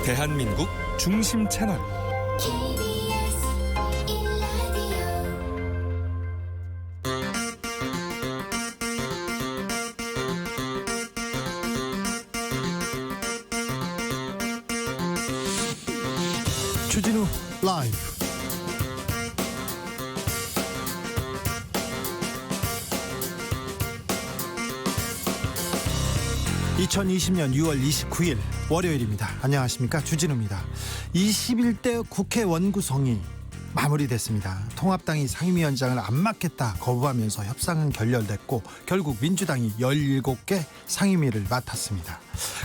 대한민국 중심 채널 KBS 1라디오 주진우 라이브. (2020년 6월 29일) 월요일입니다. 안녕하십니까, 주진우입니다. 21대 국회 원구성이 마무리됐습니다. 통합당이 상임위원장을 안 맡겠다 거부하면서 협상은 결렬됐고 결국 민주당이 17개 상임위를 맡았습니다.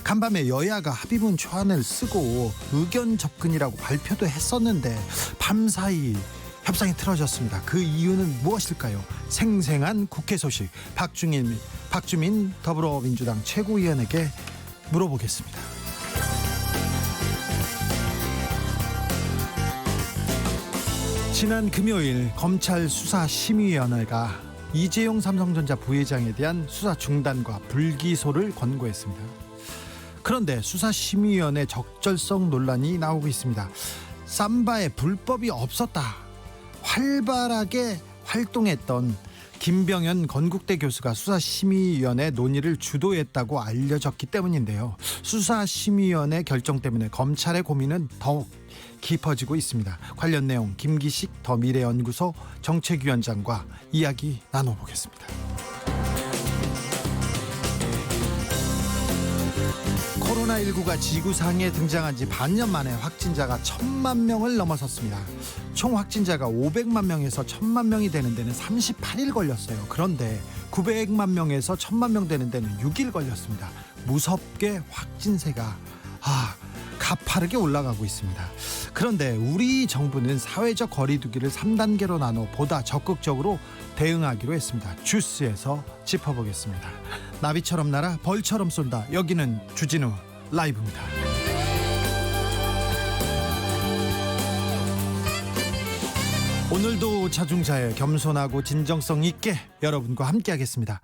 간밤에 여야가 합의문 초안을 쓰고 의견 접근이라고 발표도 했었는데 밤사이 협상이 틀어졌습니다. 그 이유는 무엇일까요? 생생한 국회 소식 박주민 더불어민주당 최고위원에게 물어보겠습니다. 지난 금요일 검찰 수사심의위원회가 이재용 삼성전자 부회장에 대한 수사 중단과 불기소를 권고했습니다. 그런데 수사심의위원회 적절성 논란이 나오고 있습니다. 삼바에 불법이 없었다, 활발하게 활동했던 김병현 건국대 교수가 수사심의위원회 논의를 주도했다고 알려졌기 때문인데요. 수사심의위원회 결정 때문에 검찰의 고민은 더욱 깊어지고 있습니다. 관련 내용 김기식 더미래연구소 정책위원장과 이야기 나눠보겠습니다. 코로나19가 지구상에 등장한 지 반년 만에 확진자가 1000만 명을 넘어섰습니다. 총 확진자가 500만 명에서 1000만 명이 되는 데는 38일 걸렸어요. 그런데 900만 명에서 1000만 명 되는 데는 6일 걸렸습니다. 무섭게 확진세가 가파르게 올라가고 있습니다. 그런데 우리 정부는 사회적 거리두기를 3단계로 나눠 보다 적극적으로 대응하기로 했습니다. 주스에서 짚어보겠습니다. 나비처럼 날아 벌처럼 쏜다. 여기는 주진우 라이브입니다. 오늘도 자중자애, 겸손하고 진정성 있게 여러분과 함께 하겠습니다.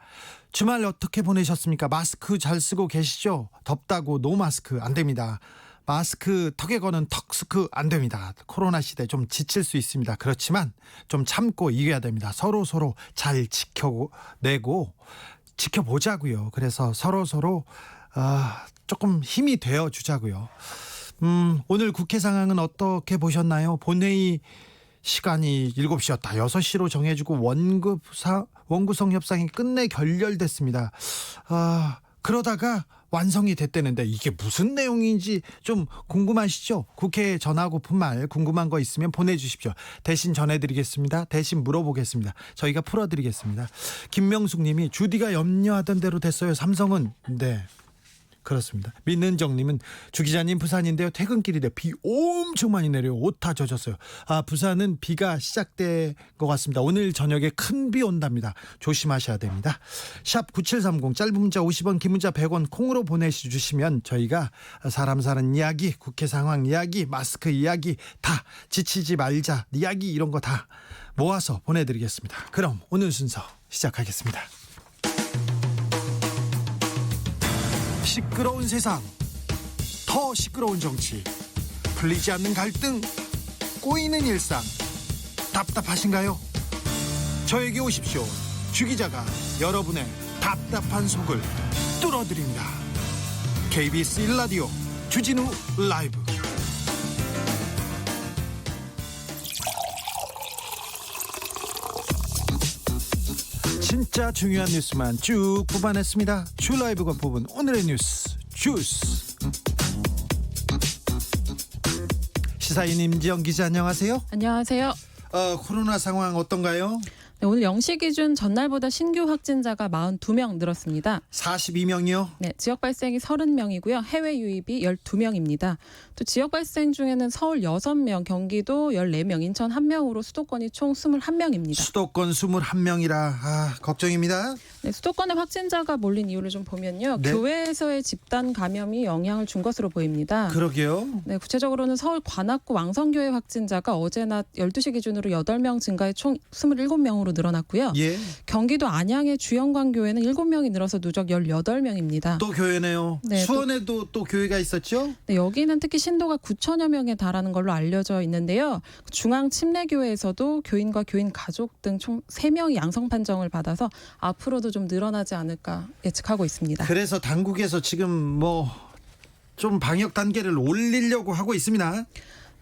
주말 어떻게 보내셨습니까? 마스크 잘 쓰고 계시죠? 덥다고 노마스크 안 됩니다. 마스크 턱에 거는 턱스크 안 됩니다. 코로나 시대 좀 지칠 수 있습니다. 그렇지만 좀 참고 이겨야 됩니다. 서로 잘 지켜내고 지켜보자고요. 그래서 서로 조금 힘이 되어 주자고요. 오늘 국회 상황은 어떻게 보셨나요? 본회의 시간이 7시였다 6시로 정해주고 원구성 협상이 끝내 결렬됐습니다. 그러다가 완성이 됐다는데 이게 무슨 내용인지 좀 궁금하시죠? 국회에 전하고픈 말 궁금한 거 있으면 보내주십시오. 대신 전해드리겠습니다. 대신 물어보겠습니다. 저희가 풀어드리겠습니다. 김명숙 님이 주디가 염려하던 대로 됐어요. 삼성은. 네, 그렇습니다. 민은정님은 주 기자님 부산인데요. 퇴근길인데 비 엄청 많이 내려요. 옷 다 젖었어요. 부산은 비가 시작된 것 같습니다. 오늘 저녁에 큰 비 온답니다. 조심하셔야 됩니다. 샵 9730 짧은 문자 50원 긴 문자 100원 콩으로 보내주시면 저희가 사람 사는 이야기, 국회 상황 이야기, 마스크 이야기, 다 지치지 말자 이야기 이런 거 다 모아서 보내드리겠습니다. 그럼 오늘 순서 시작하겠습니다. 시끄러운 세상, 더 시끄러운 정치, 풀리지 않는 갈등, 꼬이는 일상, 답답하신가요? 저에게 오십시오. 주 기자가 여러분의 답답한 속을 뚫어드립니다. KBS 1라디오 주진우 라이브. 진짜 중요한 뉴스만 쭉 뽑아냈습니다. 주 라이브가 뽑은 오늘의 뉴스 주스. 시사인 임지영 기자 안녕하세요. 안녕하세요. 코로나 상황 어떤가요? 네, 오늘 0시 기준 전날보다 신규 확진자가 42명 늘었습니다. 42명이요? 네, 지역 발생이 30명이고요. 해외 유입이 12명입니다. 또 지역 발생 중에는 서울 6명, 경기도 14명, 인천 1명으로 수도권이 총 21명입니다. 수도권 21명이라 걱정입니다. 네, 수도권에 확진자가 몰린 이유를 좀 보면요. 네. 교회에서의 집단 감염이 영향을 준 것으로 보입니다. 그러게요. 네, 구체적으로는 서울 관악구 왕성교회 확진자가 어제 낮 12시 기준으로 8명 증가해 총 27명으로 늘어났고요. 예. 경기도 안양의 주영광교회는 7명이 늘어서 누적 18명입니다. 또 교회네요. 네, 수원에도 또 교회가 있었죠? 네, 여기는 특히 신도가 9천여 명에 달하는 걸로 알려져 있는데요. 중앙침례교회에서도 교인과 교인 가족 등 총 3명이 양성 판정을 받아서 앞으로도 좀 늘어나지 않을까 예측하고 있습니다. 그래서 당국에서 지금 뭐 좀 방역 단계를 올리려고 하고 있습니다.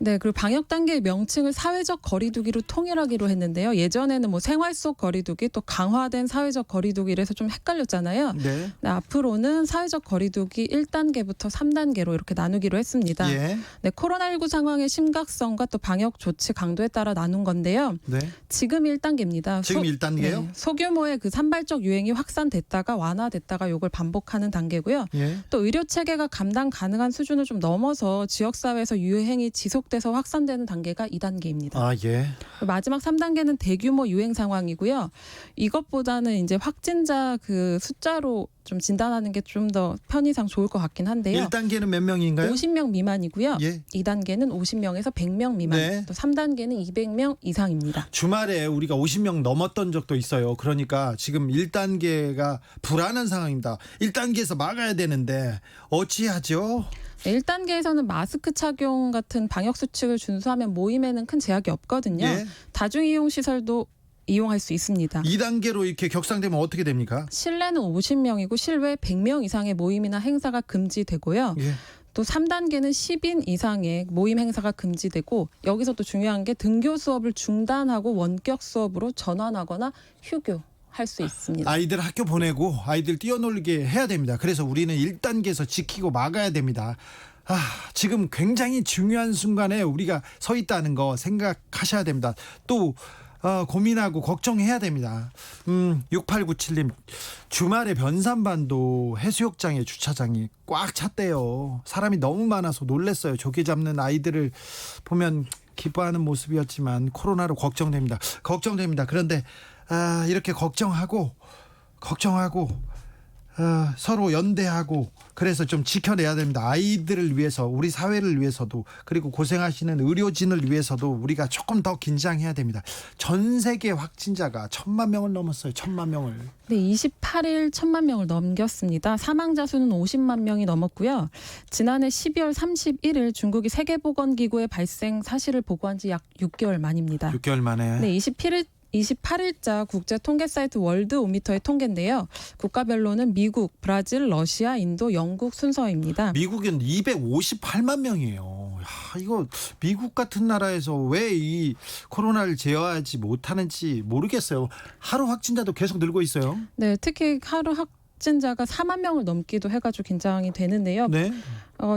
네, 그리고 방역 단계의 명칭을 사회적 거리두기로 통일하기로 했는데요. 예전에는 뭐 생활 속 거리두기 또 강화된 사회적 거리두기 이래서 좀 헷갈렸잖아요. 네. 네, 앞으로는 사회적 거리두기 1단계부터 3단계로 이렇게 나누기로 했습니다. 예. 네, 코로나19 상황의 심각성과 또 방역 조치 강도에 따라 나눈 건데요. 네. 지금 1단계입니다. 지금 1단계요? 소규모의 그 산발적 유행이 확산됐다가 완화됐다가 요걸 반복하는 단계고요. 예. 또 의료 체계가 감당 가능한 수준을 좀 넘어서 지역 사회에서 유행이 지속돼서 확산되는 단계가 2단계입니다. 아, 예. 마지막 3단계는 대규모 유행 상황이고요. 이것보다는 이제 확진자 그 숫자로 좀 진단하는 게 좀 더 편의상 좋을 것 같긴 한데요. 1단계는 몇 명인가요? 50명 미만이고요. 예. 2단계는 50명에서 100명 미만, 네. 또 3단계는 200명 이상입니다. 주말에 우리가 50명 넘었던 적도 있어요. 그러니까 지금 1단계가 불안한 상황입니다. 1단계에서 막아야 되는데 어찌하죠? 네, 1단계에서는 마스크 착용 같은 방역 수칙을 준수하면 모임에는 큰 제약이 없거든요. 예. 다중이용 시설도 이용할 수 있습니다. 2단계로 이렇게 격상되면 어떻게 됩니까? 실내는 50명이고 실외 100명 이상의 모임이나 행사가 금지되고요. 예. 또 3단계는 10인 이상의 모임 행사가 금지되고 여기서 또 중요한 게 등교 수업을 중단하고 원격 수업으로 전환하거나 휴교할 수 있습니다. 아이들 학교 보내고 아이들 뛰어놀게 해야 됩니다. 그래서 우리는 1단계에서 지키고 막아야 됩니다. 지금 굉장히 중요한 순간에 우리가 서 있다는 거 생각하셔야 됩니다. 또 고민하고 걱정해야 됩니다. 6897님 주말에 변산반도 해수욕장의 주차장이 꽉 찼대요. 사람이 너무 많아서 놀랐어요. 조개 잡는 아이들을 보면 기뻐하는 모습이었지만 코로나로 걱정됩니다. 그런데 이렇게 걱정하고 서로 연대하고 그래서 좀 지켜내야 됩니다. 아이들을 위해서 우리 사회를 위해서도 그리고 고생하시는 의료진을 위해서도 우리가 조금 더 긴장해야 됩니다. 전 세계 확진자가 1,000만 명을 넘었어요. 1,000만 명을. 네, 28일 1,000만 명을 넘겼습니다. 사망자 수는 50만 명이 넘었고요. 지난해 12월 31일 중국이 세계보건기구의 발생 사실을 보고한 지 약 6개월 만입니다. 6개월 만에. 네, 28일자 국제 통계 사이트 월드오미터의 통계인데요. 국가별로는 미국, 브라질, 러시아, 인도, 영국 순서입니다. 미국은 258만 명이에요. 이거 미국 같은 나라에서 왜 이 코로나를 제어하지 못하는지 모르겠어요. 하루 확진자도 계속 늘고 있어요. 네, 특히 하루 확진자가 4만 명을 넘기도 해가지고 긴장이 되는데요. 네.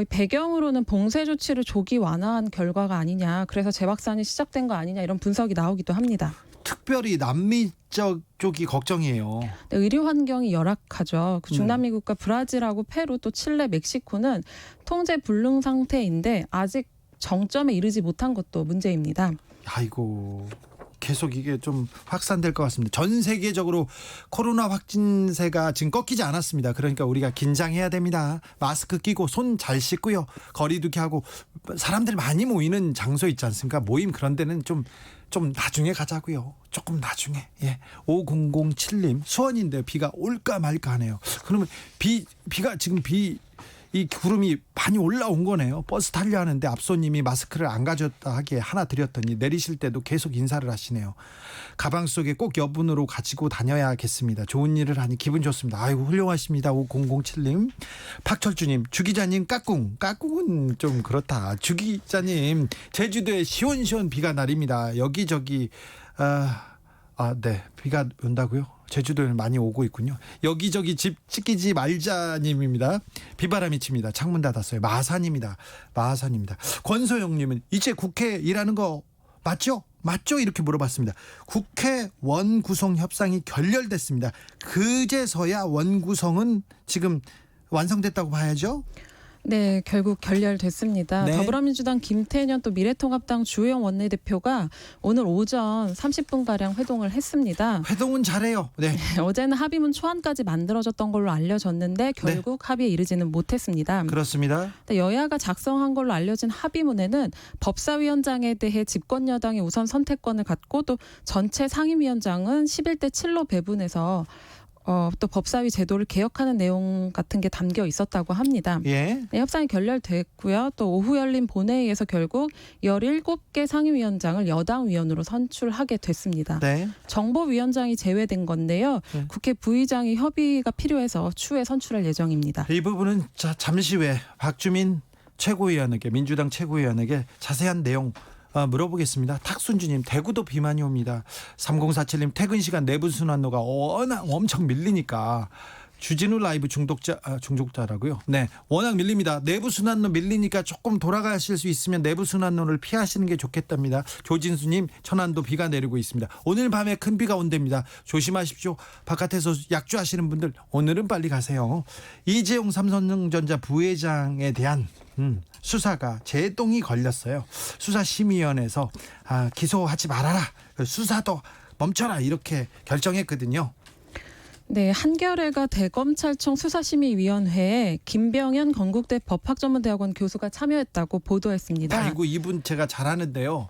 배경으로는 봉쇄 조치를 조기 완화한 결과가 아니냐, 그래서 재확산이 시작된 거 아니냐 이런 분석이 나오기도 합니다. 특별히 남미 쪽이 걱정이에요. 네, 의료 환경이 열악하죠. 그 중남미 국가 브라질하고 페루 또 칠레, 멕시코는 통제 불능 상태인데 아직 정점에 이르지 못한 것도 문제입니다. 아이고 계속 이게 좀 확산될 것 같습니다. 전 세계적으로 코로나 확진세가 지금 꺾이지 않았습니다. 그러니까 우리가 긴장해야 됩니다. 마스크 끼고 손 잘 씻고요. 거리두기 하고 사람들 많이 모이는 장소 있지 않습니까? 모임 그런 데는 좀 나중에 가자고요. 조금 나중에. 예. 5007님 수원인데 비가 올까 말까 하네요. 그러면 비가 지금 이 구름이 많이 올라온 거네요. 버스 타려 하는데 앞손님이 마스크를 안 가졌다 하기에 하나 드렸더니 내리실 때도 계속 인사를 하시네요. 가방 속에 꼭 여분으로 가지고 다녀야겠습니다. 좋은 일을 하니 기분 좋습니다. 아이고 훌륭하십니다. 5007님. 박철주님 주 기자님 까꿍은 좀 그렇다. 주 기자님 제주도에 시원시원 비가 내립니다. 여기저기 네 비가 온다고요? 제주도에는 많이 오고 있군요. 여기저기 집 찢기지 말자님입니다. 비바람이 칩니다. 창문 닫았어요. 마산입니다. 권소영님은 이제 국회 일하는 거 맞죠? 이렇게 물어봤습니다. 국회 원구성 협상이 결렬됐습니다. 그제서야 원구성은 지금 완성됐다고 봐야죠? 네, 결국 결렬됐습니다. 네. 더불어민주당 김태년 또 미래통합당 주호영 원내대표가 오늘 오전 30분가량 회동을 했습니다. 회동은 잘해요. 네. 어제는 합의문 초안까지 만들어졌던 걸로 알려졌는데 결국 합의에 이르지는 못했습니다. 그렇습니다. 여야가 작성한 걸로 알려진 합의문에는 법사위원장에 대해 집권여당이 우선 선택권을 갖고 또 전체 상임위원장은 11대 7로 배분해서 또 법사위 제도를 개혁하는 내용 같은 게 담겨 있었다고 합니다. 예. 네, 협상이 결렬됐고요. 또 오후 열린 본회의에서 결국 17개 상임위원장을 여당 위원으로 선출하게 됐습니다. 네. 정보위원장이 제외된 건데요. 네. 국회 부의장이 협의가 필요해서 추후에 선출할 예정입니다. 이 부분은 잠시 후에 박주민 최고위원에게 민주당 최고위원에게 자세한 내용 물어보겠습니다. 탁순주님 대구도 비 많이 옵니다. 3047님 퇴근 시간 내부 순환로가 워낙 엄청 밀리니까 주진우 라이브 중독자라고요. 네, 워낙 밀립니다. 내부 순환로 밀리니까 조금 돌아가실 수 있으면 내부 순환로를 피하시는 게 좋겠답니다. 조진수님 천안도 비가 내리고 있습니다. 오늘 밤에 큰 비가 온답니다. 조심하십시오. 바깥에서 약주하시는 분들 오늘은 빨리 가세요. 이재용 삼성전자 부회장에 대한 수사가 제동이 걸렸어요. 수사심의위원회에서 기소하지 말아라, 수사도 멈춰라 이렇게 결정했거든요. 네, 한겨레가 대검찰청 수사심의위원회에 김병현 건국대 법학전문대학원 교수가 참여했다고 보도했습니다. 아이고 이분 제가 잘 아는데요.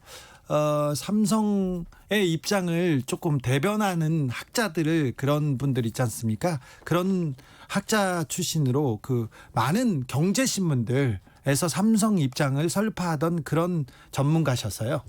삼성의 입장을 조금 대변하는 학자들을 그런 분들 있지 않습니까? 그런 학자 출신으로 그 많은 경제신문들에서 삼성 입장을 설파하던 그런 전문가셨어요.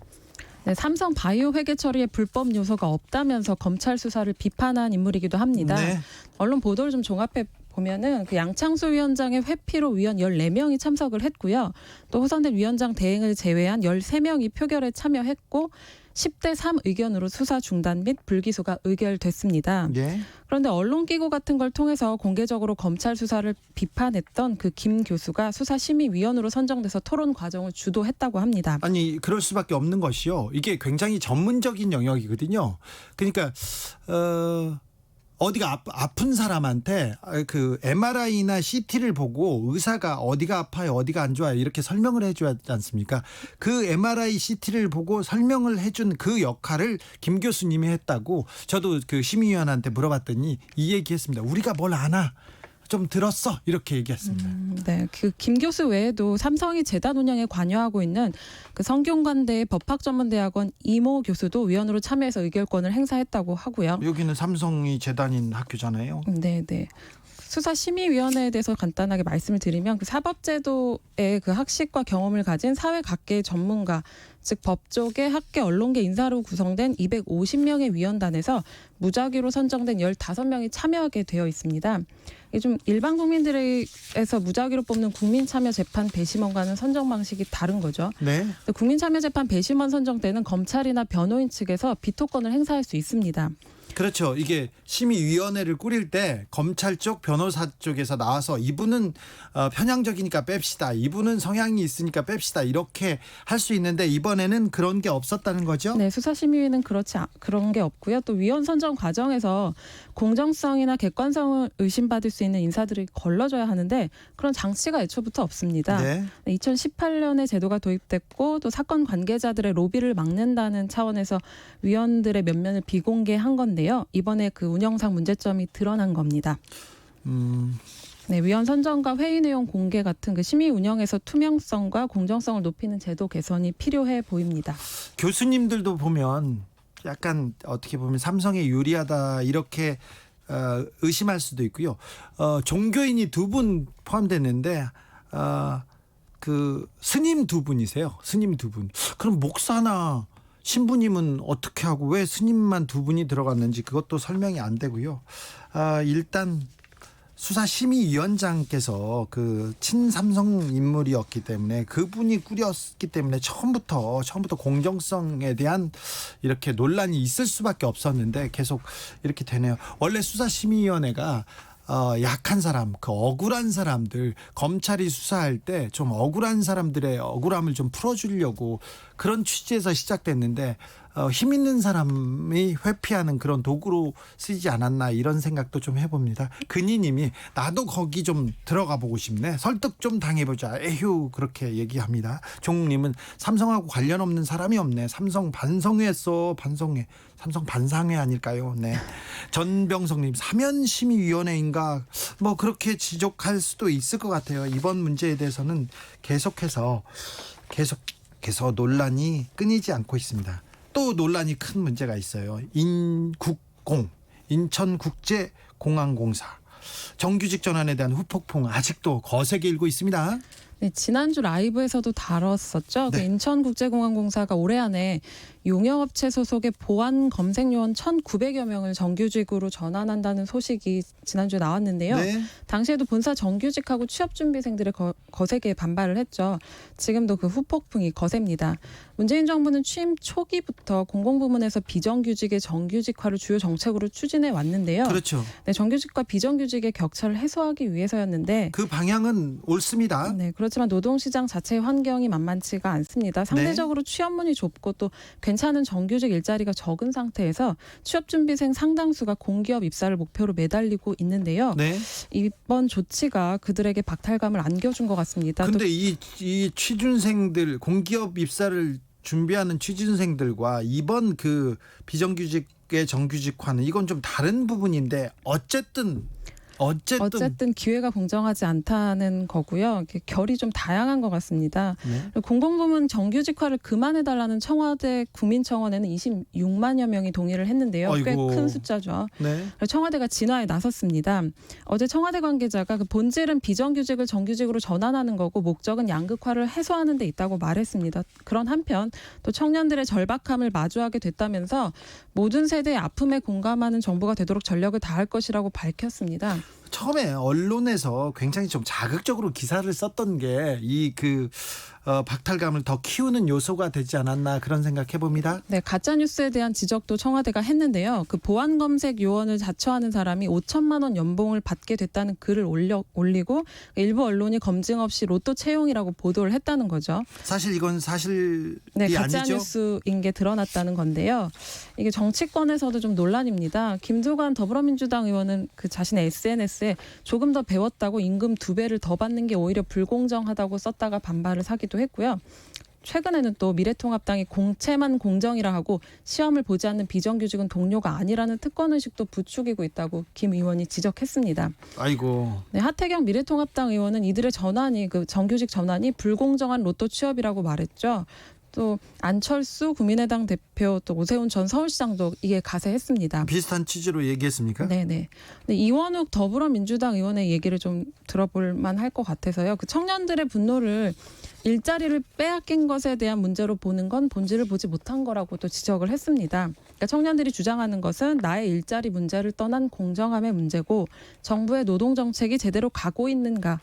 네, 삼성 바이오 회계 처리에 불법 요소가 없다면서 검찰 수사를 비판한 인물이기도 합니다. 네. 언론 보도를 좀 종합해 보면은 그 양창수 위원장의 회피로 위원 14명이 참석을 했고요. 또 호선된 위원장 대행을 제외한 13명이 표결에 참여했고 10대 3 의견으로 수사 중단 및 불기소가 의결됐습니다. 예. 그런데 언론기구 같은 걸 통해서 공개적으로 검찰 수사를 비판했던 그 김 교수가 수사심의위원으로 선정돼서 토론 과정을 주도했다고 합니다. 아니 그럴 수밖에 없는 것이요. 이게 굉장히 전문적인 영역이거든요. 그러니까 어디가 아픈 사람한테 그 MRI나 CT를 보고 의사가 어디가 아파요, 어디가 안 좋아요 이렇게 설명을 해줘야 하지 않습니까? 그 MRI, CT를 보고 설명을 해준 그 역할을 김 교수님이 했다고 저도 그 심의위원한테 물어봤더니 이 얘기했습니다. 우리가 뭘 아나? 좀 들었어 이렇게 얘기했습니다. 네, 그 김 교수 외에도 삼성이 재단 운영에 관여하고 있는 그 성균관대 법학전문대학원 이모 교수도 위원으로 참여해서 의결권을 행사했다고 하고요. 여기는 삼성이 재단인 학교잖아요. 네. 수사심의위원회에 대해서 간단하게 말씀을 드리면 그 사법제도의 그 학식과 경험을 가진 사회 각계의 전문가, 즉 법조계, 학계, 언론계 인사로 구성된 250명의 위원단에서 무작위로 선정된 15명이 참여하게 되어 있습니다. 이게 좀 일반 국민들에서 무작위로 뽑는 국민참여재판 배심원과는 선정 방식이 다른 거죠. 네. 국민참여재판 배심원 선정 때는 검찰이나 변호인 측에서 비토권을 행사할 수 있습니다. 그렇죠. 이게 심의위원회를 꾸릴 때 검찰 쪽, 변호사 쪽에서 나와서 이분은 편향적이니까 뺍시다, 이분은 성향이 있으니까 뺍시다 이렇게 할 수 있는데 이번에는 그런 게 없었다는 거죠? 네, 수사심의위는 그런 게 없고요. 또 위원 선정 과정에서 공정성이나 객관성을 의심받을 수 있는 인사들이 걸러져야 하는데 그런 장치가 애초부터 없습니다. 네. 2018년에 제도가 도입됐고 또 사건 관계자들의 로비를 막는다는 차원에서 위원들의 면면을 비공개한 건데요. 이번에 그 운영상 문제점이 드러난 겁니다. 네, 위원 선정과 회의 내용 공개 같은 그 심의 운영에서 투명성과 공정성을 높이는 제도 개선이 필요해 보입니다. 교수님들도 보면 약간 어떻게 보면 삼성에 유리하다 이렇게 의심할 수도 있고요. 종교인이 2분 포함됐는데 그 스님 2분이세요. 스님 2분. 그럼 목사나 신부님은 어떻게 하고 왜 스님만 2분이 들어갔는지 그것도 설명이 안 되고요. 일단 수사심의위원장께서 그 친삼성 인물이었기 때문에 그분이 꾸렸기 때문에 처음부터 공정성에 대한 이렇게 논란이 있을 수밖에 없었는데 계속 이렇게 되네요. 원래 수사심의위원회가 약한 사람, 그 억울한 사람들, 검찰이 수사할 때 좀 억울한 사람들의 억울함을 좀 풀어주려고 그런 취지에서 시작됐는데 힘 있는 사람이 회피하는 그런 도구로 쓰지 않았나 이런 생각도 좀 해봅니다. 근희님이 나도 거기 좀 들어가 보고 싶네. 설득 좀 당해보자. 에휴 그렇게 얘기합니다. 종욱님은 삼성하고 관련 없는 사람이 없네. 삼성 반성회했어. 반성회. 삼성 반상회 아닐까요? 네. 전병성님 사면심의위원회인가 뭐 그렇게 지적할 수도 있을 것 같아요. 이번 문제에 대해서는 계속해서 논란이 끊이지 않고 있습니다. 또 논란이 큰 문제가 있어요. 인천국제공항공사 정규직 전환에 대한 후폭풍 아직도 거세게 일고 있습니다. 네, 지난주 라이브에서도 다뤘었죠. 네. 그 인천국제공항공사가 올해 안에 용역업체 소속의 보안 검색 요원 1,900여 명을 정규직으로 전환한다는 소식이 지난주에 나왔는데요. 네. 당시에도 본사 정규직하고 취업준비생들의 거세게 반발을 했죠. 지금도 그 후폭풍이 거셉니다. 문재인 정부는 취임 초기부터 공공부문에서 비정규직의 정규직화를 주요 정책으로 추진해 왔는데요. 그렇죠. 네, 정규직과 비정규직의 격차를 해소하기 위해서였는데 그 방향은 옳습니다. 네, 그렇지만 노동시장 자체의 환경이 만만치가 않습니다. 상대적으로 취업문이 좁고 또 괜찮은 정규직 일자리가 적은 상태에서 취업준비생 상당수가 공기업 입사를 목표로 매달리고 있는데요. 네. 이번 조치가 그들에게 박탈감을 안겨준 것 같습니다. 근데 이 취준생들 공기업 입사를 준비하는 취준생들과 이번 그 비정규직의 정규직화는 이건 좀 다른 부분인데 어쨌든 기회가 공정하지 않다는 거고요. 이렇게 결이 좀 다양한 것 같습니다. 네. 공공부문 정규직화를 그만해달라는 청와대 국민청원에는 26만여 명이 동의를 했는데요. 꽤 아이고. 큰 숫자죠. 네. 청와대가 진화에 나섰습니다. 어제 청와대 관계자가 그 본질은 비정규직을 정규직으로 전환하는 거고 목적은 양극화를 해소하는 데 있다고 말했습니다. 그런 한편 또 청년들의 절박함을 마주하게 됐다면서 모든 세대의 아픔에 공감하는 정부가 되도록 전력을 다할 것이라고 밝혔습니다. 처음에 언론에서 굉장히 좀 자극적으로 기사를 썼던 게 이 박탈감을 더 키우는 요소가 되지 않았나 그런 생각해 봅니다. 네, 가짜 뉴스에 대한 지적도 청와대가 했는데요. 그 보안 검색 요원을 자처하는 사람이 5천만 원 연봉을 받게 됐다는 글을 올리고 일부 언론이 검증 없이 로또 채용이라고 보도를 했다는 거죠. 사실 이건 사실이 네, 가짜 아니죠. 뉴스인 게 드러났다는 건데요. 이게 정치권에서도 좀 논란입니다. 김두관 더불어민주당 의원은 그 자신의 SNS에 조금 더 배웠다고 임금 2배를 더 받는 게 오히려 불공정하다고 썼다가 반발을 사기도 했고요. 최근에는 또 미래통합당이 공채만 공정이라 하고 시험을 보지 않는 비정규직은 동료가 아니라는 특권의식도 부추기고 있다고 김 의원이 지적했습니다. 아이고. 네, 하태경 미래통합당 의원은 이들의 전환이 그 정규직 전환이 불공정한 로또 취업이라고 말했죠. 또 안철수 국민의당 대표 또 오세훈 전 서울시장도 이에 가세했습니다. 비슷한 취지로 얘기했습니까? 네네. 근데 이원욱 더불어민주당 의원의 얘기를 좀 들어볼 만할 것 같아서요. 그 청년들의 분노를 일자리를 빼앗긴 것에 대한 문제로 보는 건 본질을 보지 못한 거라고 또 지적을 했습니다. 그러니까 청년들이 주장하는 것은 나의 일자리 문제를 떠난 공정함의 문제고 정부의 노동 정책이 제대로 가고 있는가?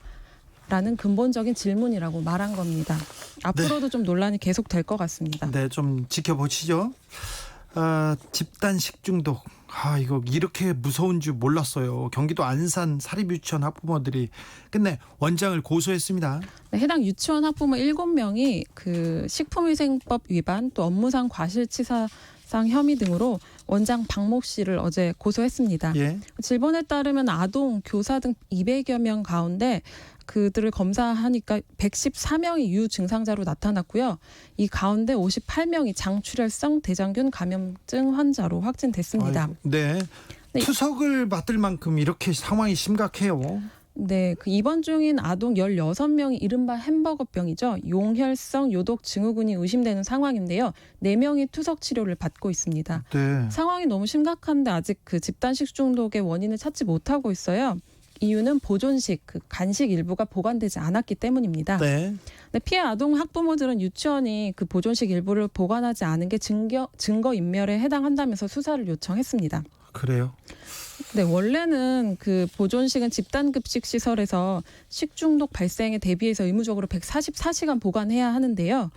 라는 근본적인 질문이라고 말한 겁니다. 앞으로도 좀 논란이 계속될 것 같습니다. 네, 좀 지켜보시죠. 집단 식중독. 이거 이렇게 무서운 줄 몰랐어요. 경기도 안산 사립유치원 학부모들이 끝내 원장을 고소했습니다. 네, 해당 유치원 학부모 7명이 그 식품위생법 위반 또 업무상 과실치사상 혐의 등으로 원장 박모 씨를 어제 고소했습니다. 예. 질본에 따르면 아동, 교사 등 200여 명 가운데 그들을 검사하니까 114명이 유증상자로 나타났고요. 이 가운데 58명이 장출혈성 대장균 감염증 환자로 확진됐습니다. 아이고, 네. 네. 투석을 맡을 만큼 이렇게 상황이 심각해요. 네, 그 입원 중인 아동 16명이 이른바 햄버거병이죠. 용혈성 요독 증후군이 의심되는 상황인데요. 4명이 투석 치료를 받고 있습니다. 네. 상황이 너무 심각한데 아직 그 집단 식중독의 원인을 찾지 못하고 있어요. 이유는 보존식, 그 간식 일부가 보관되지 않았기 때문입니다. 네. 근데 피해 아동 학부모들은 유치원이 그 보존식 일부를 보관하지 않은 게 증거 인멸에 해당한다면서 수사를 요청했습니다. 그래요. 네, 원래는 그 보존식은 집단급식 시설에서 식중독 발생에 대비해서 의무적으로 144시간 보관해야 하는데요.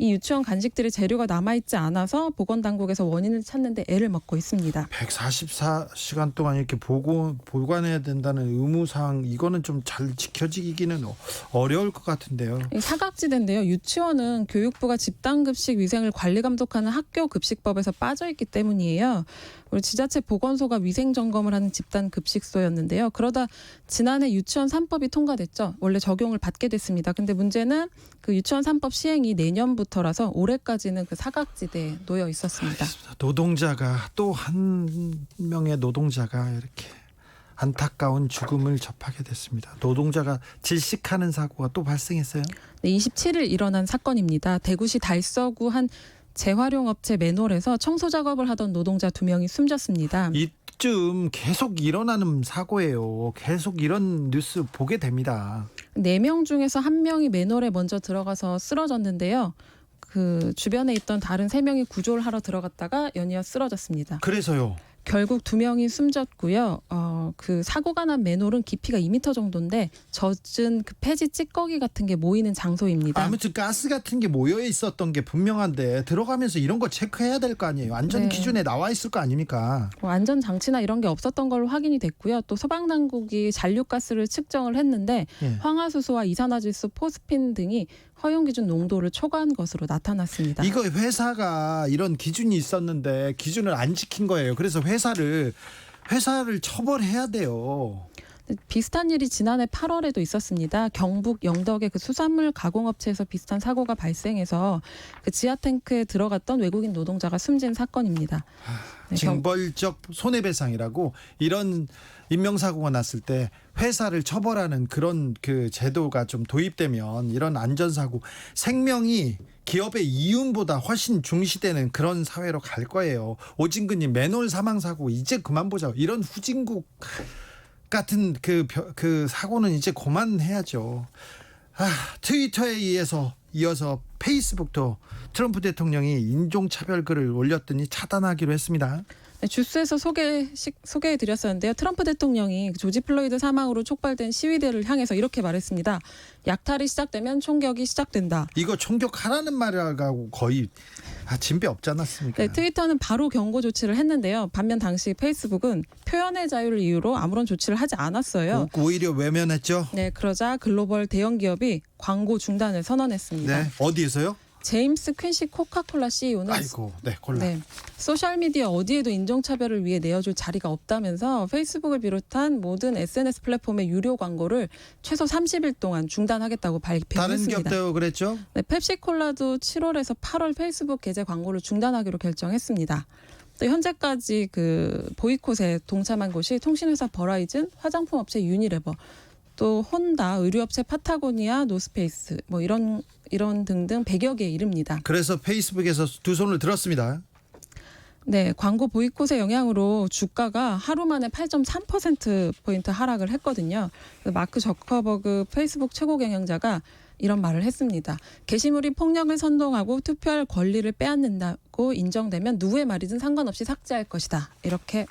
이 유치원 간식들의 재료가 남아있지 않아서 보건당국에서 원인을 찾는데 애를 먹고 있습니다. 144시간 동안 이렇게 보관해야 된다는 의무사항, 이거는 좀 잘 지켜지기는 어려울 것 같은데요. 이 사각지대인데요. 유치원은 교육부가 집단급식 위생을 관리 감독하는 학교급식법에서 빠져있기 때문이에요. 우리 지자체 보건소가 위생 점검을 하는 집단급식소였는데요. 그러다 지난해 유치원 3법이 통과됐죠. 원래 적용을 받게 됐습니다. 근데 문제는 그 유치원 3법 시행이 내년부터라서 올해까지는 그 사각지대에 놓여 있었습니다. 노동자가 또 한 명의 노동자가 이렇게 안타까운 죽음을 접하게 됐습니다. 노동자가 질식하는 사고가 또 발생했어요. 네, 27일 일어난 사건입니다. 대구시 달서구 한 재활용업체 맨홀에서 청소 작업을 하던 노동자 2명이 숨졌습니다. 이쯤 계속 일어나는 사고예요. 계속 이런 뉴스 보게 됩니다. 4명 중에서 1명이 맨홀에 먼저 들어가서 쓰러졌는데요. 그 주변에 있던 다른 3명이 구조를 하러 들어갔다가 연이어 쓰러졌습니다. 그래서요. 결국 2명이 숨졌고요. 그 사고가 난 맨홀은 깊이가 2m 정도인데 젖은 그 폐지 찌꺼기 같은 게 모이는 장소입니다. 아무튼 가스 같은 게 모여 있었던 게 분명한데 들어가면서 이런 거 체크해야 될 거 아니에요. 안전 네. 기준에 나와 있을 거 아닙니까? 안전 장치나 이런 게 없었던 걸로 확인이 됐고요. 또 소방당국이 잔류가스를 측정을 했는데 예. 황화수소와 이산화질소, 포스핀 등이 허용 기준 농도를 초과한 것으로 나타났습니다. 이거 회사가 이런 기준이 있었는데 기준을 안 지킨 거예요. 그래서 회사를 처벌해야 돼요. 비슷한 일이 지난해 8월에도 있었습니다. 경북 영덕의 그 수산물 가공업체에서 비슷한 사고가 발생해서 그 지하 탱크에 들어갔던 외국인 노동자가 숨진 사건입니다. 네, 징벌적 손해배상이라고 이런 인명사고가 났을 때 회사를 처벌하는 그런 그 제도가 좀 도입되면 이런 안전사고, 생명이 기업의 이윤보다 훨씬 중시되는 그런 사회로 갈 거예요. 오진근님, 맨홀 사망사고 이제 그만 보자. 이런 후진국 같은 그 사고는 이제 그만해야죠. 트위터에 이어서 페이스북도 트럼프 대통령이 인종차별 글을 올렸더니 차단하기로 했습니다. 네, 주스에서 소개해드렸었는데요. 트럼프 대통령이 조지 플로이드 사망으로 촉발된 시위대를 향해서 이렇게 말했습니다. 약탈이 시작되면 총격이 시작된다. 이거 총격하라는 말하고 거의 진배 없지 않았습니까? 네, 트위터는 바로 경고 조치를 했는데요. 반면 당시 페이스북은 표현의 자유를 이유로 아무런 조치를 하지 않았어요. 오히려 외면했죠. 네, 그러자 글로벌 대형 기업이 광고 중단을 선언했습니다. 네, 어디에서요? 제임스 퀸시 코카콜라 CEO는 아이고, 네, 콜라. 소셜미디어 어디에도 인종차별을 위해 내어줄 자리가 없다면서 페이스북을 비롯한 모든 SNS 플랫폼의 유료 광고를 최소 30일 동안 중단하겠다고 다른 발표했습니다. 기업도 그랬죠? 네, 펩시콜라도 7월에서 8월 페이스북 계정 광고를 중단하기로 결정했습니다. 또 현재까지 그 보이콧에 동참한 곳이 통신회사 버라이즌, 화장품 업체 유니레버, 또 혼다, 의류업체 파타고니아, 노스페이스 뭐 이런 등등 100여 개에 이릅니다. 그래서 페이스북에서 두 손을 들었습니다. 네, 광고 보이콧의 영향으로 주가가 하루 만에 8.3%포인트 하락을 했거든요. 마크 저커버그 페이스북 최고 경영자가 이런 말을 했습니다. 게시물이 폭력을 선동하고 투표할 권리를 빼앗는다고 인정되면 누구의 말이든 상관없이 삭제할 것이다. 이렇게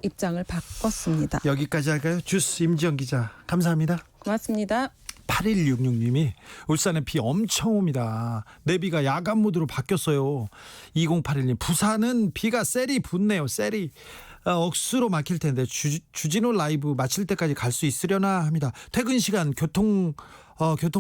입장을 바꿨습니다. 여기까지 할까요? 주스 임지영 기자, 감사합니다. 고맙습니다. 8166님이 울산에 비 엄청 옵니다. 내비가 야간 모드로 바뀌었어요. 2081님, 부산은 비가 셀이 붙네요. 셀이 억수로 막힐 텐데 주진우 라이브 마칠 때까지 갈 수 있으려나 합니다. 퇴근 시간 교통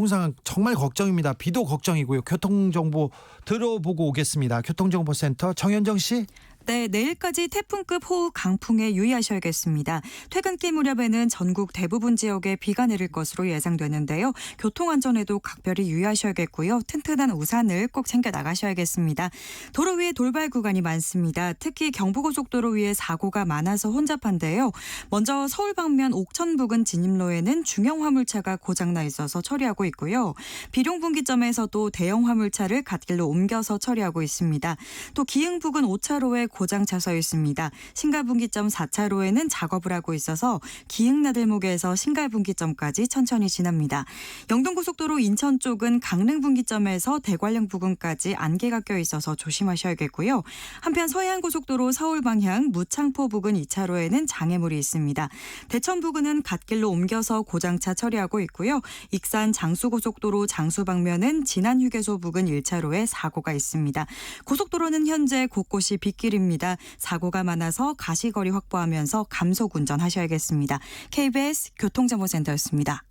상황 정말 걱정입니다. 비도 걱정이고요. 교통정보 들어보고 오겠습니다. 교통정보센터 정현정 씨. 네, 내일까지 태풍급 호우 강풍에 유의하셔야겠습니다. 퇴근길 무렵에는 전국 대부분 지역에 비가 내릴 것으로 예상되는데요. 교통안전에도 각별히 유의하셔야겠고요. 튼튼한 우산을 꼭 챙겨 나가셔야겠습니다. 도로 위에 돌발 구간이 많습니다. 특히 경부고속도로 위에 사고가 많아서 혼잡한데요. 먼저 서울 방면 옥천 부근 진입로에는 중형 화물차가 고장나 있어서 처리하고 있고요. 비룡분기점에서도 대형 화물차를 갓길로 옮겨서 처리하고 있습니다. 또 기흥 부근 5차로에 고장차 서 있습니다. 신갈분기점 4차로에는 작업을 하고 있어서 기흥나들목에서 신갈분기점까지 천천히 지납니다. 영동고속도로 인천 쪽은 강릉분기점에서 대관령 부근까지 안개가 껴 있어서 조심하셔야겠고요. 한편 서해안고속도로 서울 방향 무창포 부근 2차로에는 장애물이 있습니다. 대천 부근은 갓길로 옮겨서 고장차 처리하고 있고요. 익산 장수고속도로 장수 방면은 진안휴게소 부근 1차로에 사고가 있습니다. 고속도로는 현재 곳곳이 빗길입니다. 사고가 많아서 가시거리 확보하면서 감속 운전하셔야겠습니다. KBS 교통정보센터였습니다.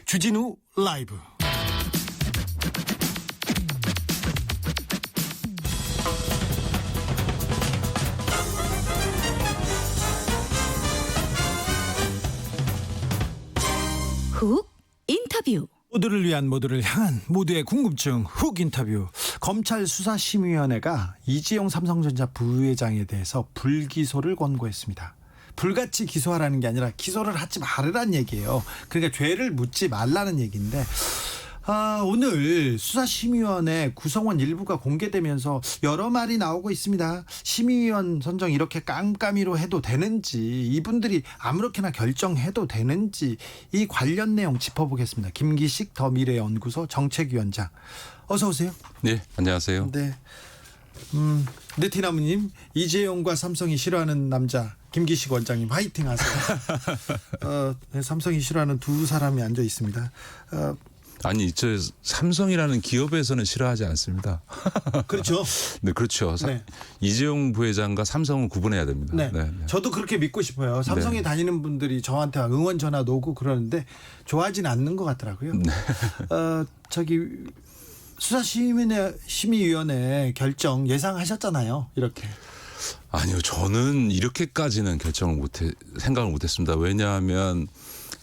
주진우 라이브. 훅 인터뷰. 모두를 위한 모두를 향한 모두의 궁금증 훅 인터뷰. 검찰 수사심의위원회가 이재용 삼성전자 부회장에 대해서 불기소를 권고했습니다. 불같이 기소하라는 게 아니라 기소를 하지 말으란 얘기예요. 그러니까 죄를 묻지 말라는 얘기인데 오늘 수사심의위원회 구성원 일부가 공개되면서 여러 말이 나오고 있습니다. 심의위원 선정 이렇게 깜깜이로 해도 되는지, 이분들이 아무렇게나 결정해도 되는지, 이 관련 내용 짚어보겠습니다. 김기식 더미래연구소 정책위원장, 어서 오세요. 네, 안녕하세요. 네. 네티나무님, 이재용과 삼성이 싫어하는 남자 김기식 원장님 화이팅 하세요. 네, 삼성이 싫어하는 두 사람이 앉아 있습니다. 아니, 저 삼성이라는 기업에서는 싫어하지 않습니다. 그렇죠. 네, 그렇죠. 네. 이재용 부회장과 삼성은 구분해야 됩니다. 네. 네. 저도 그렇게 믿고 싶어요. 삼성에 네. 다니는 분들이 저한테 응원 전화 오고 그러는데 좋아하진 않는 것 같더라고요. 네. 수사심의위원회 결정 예상하셨잖아요. 이렇게. 아니요, 저는 이렇게까지는 생각을 못했습니다. 왜냐하면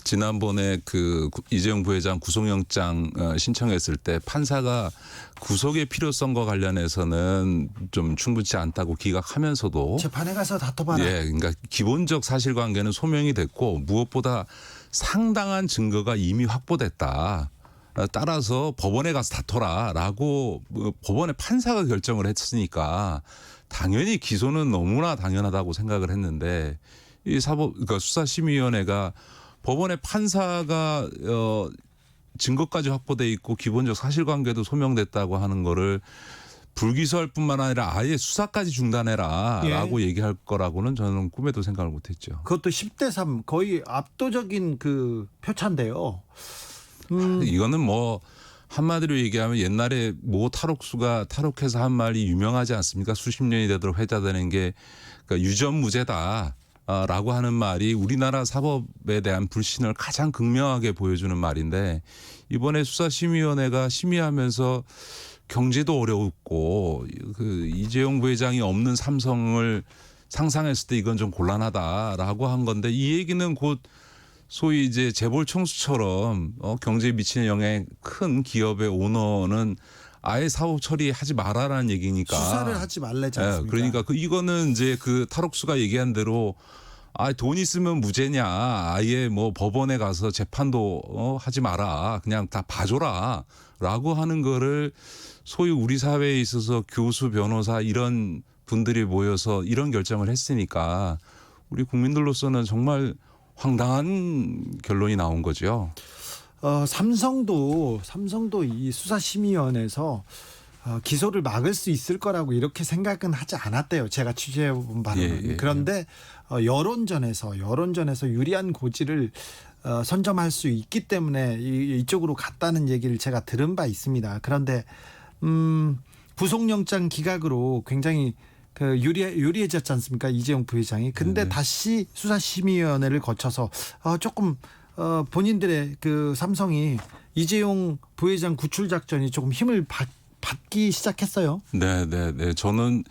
지난번에 그 이재용 부회장 구속영장 신청했을 때 판사가 구속의 필요성과 관련해서는 좀 충분치 않다고 기각하면서도 재판에 가서 다퉈봐라. 예, 그러니까 기본적 사실관계는 소명이 됐고 무엇보다 상당한 증거가 이미 확보됐다. 따라서 법원에 가서 다퉈라라고 법원의 판사가 결정을 했으니까 당연히 기소는 너무나 당연하다고 생각을 했는데 이 그러니까 수사심의위원회가 법원의 판사가 증거까지 확보돼 있고 기본적 사실관계도 소명됐다고 하는 거를 불기소할 뿐만 아니라 아예 수사까지 중단해라라고 얘기할 거라고는 저는 꿈에도 생각을 못했죠. 그것도 10대 3 거의 압도적인 그 표차인데요. 이거는 뭐 한마디로 얘기하면 옛날에 모 탈옥수가 탈옥해서 한 말이 유명하지 않습니까? 수십 년이 되도록 회자되는 게 그러니까 유전무죄다. 라고 하는 말이 우리나라 사법에 대한 불신을 가장 극명하게 보여주는 말인데 이번에 수사심의위원회가 심의하면서 경제도 어려웠고 그 이재용 부회장이 없는 삼성을 상상했을 때 이건 좀 곤란하다라고 한 건데 이 얘기는 곧 소위 이제 재벌 총수처럼 경제에 미치는 영향이 큰 기업의 오너는 아예 사업 처리하지 말아라는 얘기니까 수사를 하지 말래지 않습니까? 그러니까 이거는 이제 그 탈옥수가 얘기한 대로 돈 있으면 무죄냐, 아예 뭐 법원에 가서 재판도 하지 마라, 그냥 다 봐줘라라고 하는 거를 소위 우리 사회에 있어서 교수, 변호사 이런 분들이 모여서 이런 결정을 했으니까 우리 국민들로서는 정말 황당한 결론이 나온 거죠. 삼성도 이 수사심의위원회에서 기소를 막을 수 있을 거라고 이렇게 생각은 하지 않았대요. 제가 취재해본 바로는. 그런데 여론전에서 유리한 고지를 선점할 수 있기 때문에 이쪽으로 갔다는 얘기를 제가 들은 바 있습니다. 그런데 구속영장 기각으로 굉장히 그 유리해졌지 않습니까? 이재용 부회장이. 근데 다시 수사심의위원회를 거쳐서 조금 본인들의 그 삼성이 이재용 부회장 구출 작전이 조금 힘을 받기 시작했어요. 네. 저는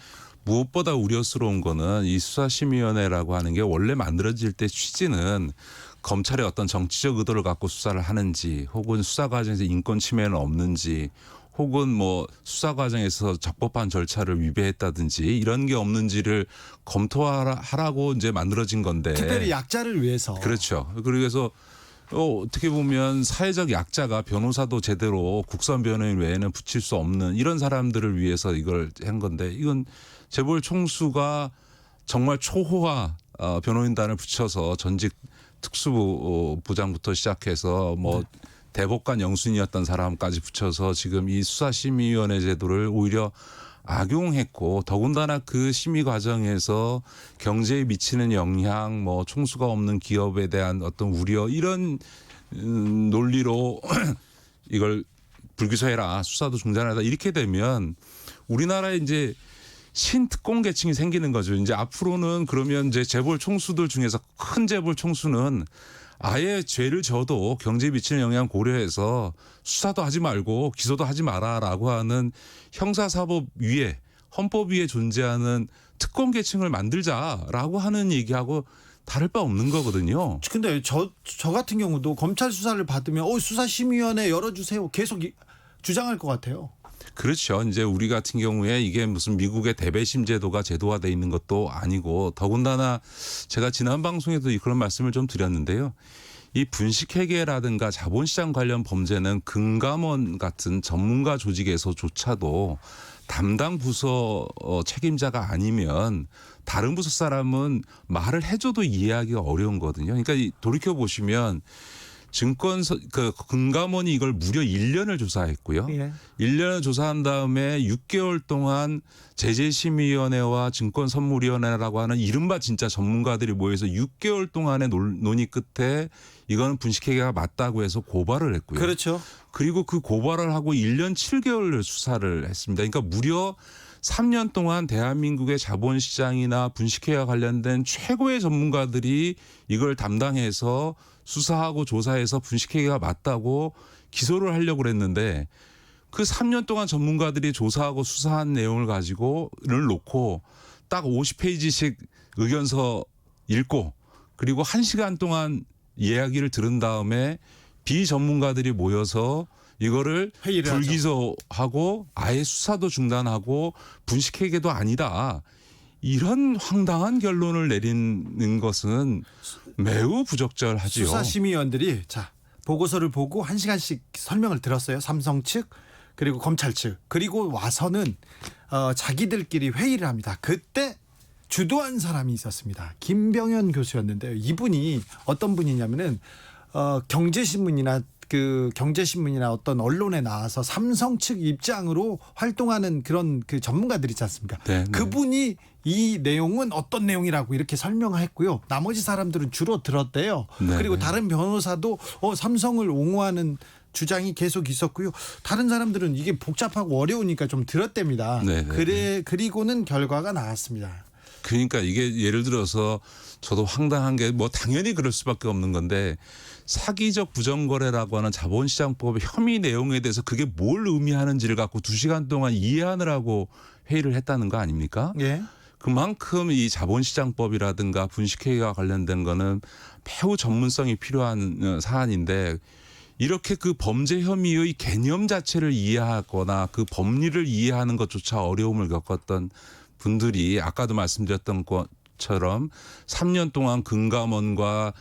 무엇보다 우려스러운 거는 이 수사심의위원회라고 하는 게 원래 만들어질 때 취지는 검찰의 어떤 정치적 의도를 갖고 수사를 하는지 혹은 수사 과정에서 인권 침해는 없는지 혹은 뭐 수사 과정에서 적법한 절차를 위배했다든지 이런 게 없는지를 검토하라고 이제 만들어진 건데 특별히 약자를 위해서. 그렇죠. 그래서 어떻게 보면 사회적 약자가 변호사도 제대로 국선 변호인 외에는 붙일 수 없는 이런 사람들을 위해서 이걸 한 건데 이건 재벌 총수가 정말 초호화 변호인단을 붙여서 전직 특수부 부장부터 시작해서 뭐 대법관 영순이었던 사람까지 붙여서 지금 이 수사심의위원회 제도를 오히려 악용했고 더군다나 그 심의 과정에서 경제에 미치는 영향, 뭐 총수가 없는 기업에 대한 어떤 우려 이런 논리로 이걸 불기소해라, 수사도 중단하라 이렇게 되면 우리나라에 이제 신특공 계층이 생기는 거죠. 이제 앞으로는 그러면 이제 재벌 총수들 중에서 큰 재벌 총수는 아예 죄를 져도 경제에 미치는 영향 고려해서 수사도 하지 말고 기소도 하지 마라라고 하는 형사사법 위에 헌법 위에 존재하는 특권 계층을 만들자라고 하는 얘기하고 다를 바 없는 거거든요. 근데 저 같은 경우도 검찰 수사를 받으면 수사심의위원회 열어주세요. 계속 주장할 것 같아요. 그렇죠. 이제 우리 같은 경우에 이게 무슨 미국의 대배심 제도가 제도화돼 있는 것도 아니고 더군다나 제가 지난 방송에도 그런 말씀을 좀 드렸는데요. 이 분식회계라든가 자본시장 관련 범죄는 금감원 같은 전문가 조직에서조차도 담당 부서 책임자가 아니면 다른 부서 사람은 말을 해줘도 이해하기가 어려운 거거든요. 그러니까 돌이켜 보시면 금감원이 이걸 무려 1년을 조사했고요. 예. 1년을 조사한 다음에 6개월 동안 제재심의위원회와 증권선물위원회라고 하는 이른바 진짜 전문가들이 모여서 6개월 동안의 논의 끝에 이거는 분식회계가 맞다고 해서 고발을 했고요. 그렇죠. 그리고 그 고발을 하고 1년 7개월을 수사를 했습니다. 그러니까 무려 3년 동안 대한민국의 자본시장이나 분식회계와 관련된 최고의 전문가들이 이걸 담당해서 수사하고 조사해서 분식회계가 맞다고 기소를 하려고 그랬는데 그 3년 동안 전문가들이 조사하고 수사한 내용을 가지고를 놓고 딱 50페이지씩 의견서 읽고 그리고 1시간 동안 이야기를 들은 다음에 비전문가들이 모여서 이거를 불기소하고 아예 수사도 중단하고 분식회계도 아니다. 이런 황당한 결론을 내리는 것은 매우 부적절하지요. 수사심의위원들이 보고서를 보고 1시간씩 설명을 들었어요. 삼성 측 그리고 검찰 측 그리고 와서는 자기들끼리 회의를 합니다. 그때 주도한 사람이 있었습니다. 김병현 교수였는데요. 이분이 어떤 분이냐면은 경제신문이나 어떤 언론에 나와서 삼성 측 입장으로 활동하는 그런 전문가들 있지 않습니까? 네, 그분이 이 내용은 어떤 내용이라고 이렇게 설명했고요. 나머지 사람들은 주로 들었대요. 네, 그리고 네. 다른 변호사도 삼성을 옹호하는 주장이 계속 있었고요. 다른 사람들은 이게 복잡하고 어려우니까 좀 들었답니다. 네, 네, 그리고는 결과가 나왔습니다. 그러니까 이게 예를 들어서 저도 황당한 게 뭐 당연히 그럴 수밖에 없는 건데 사기적 부정거래라고 하는 자본시장법의 혐의 내용에 대해서 그게 뭘 의미하는지를 갖고 2시간 동안 이해하느라고 회의를 했다는 거 아닙니까? 예. 그만큼 이 자본시장법이라든가 분식회계와 관련된 거는 매우 전문성이 필요한 사안인데 이렇게 그 범죄 혐의의 개념 자체를 이해하거나 그 법리를 이해하는 것조차 어려움을 겪었던 분들이 아까도 말씀드렸던 것처럼 3년 동안 금감원과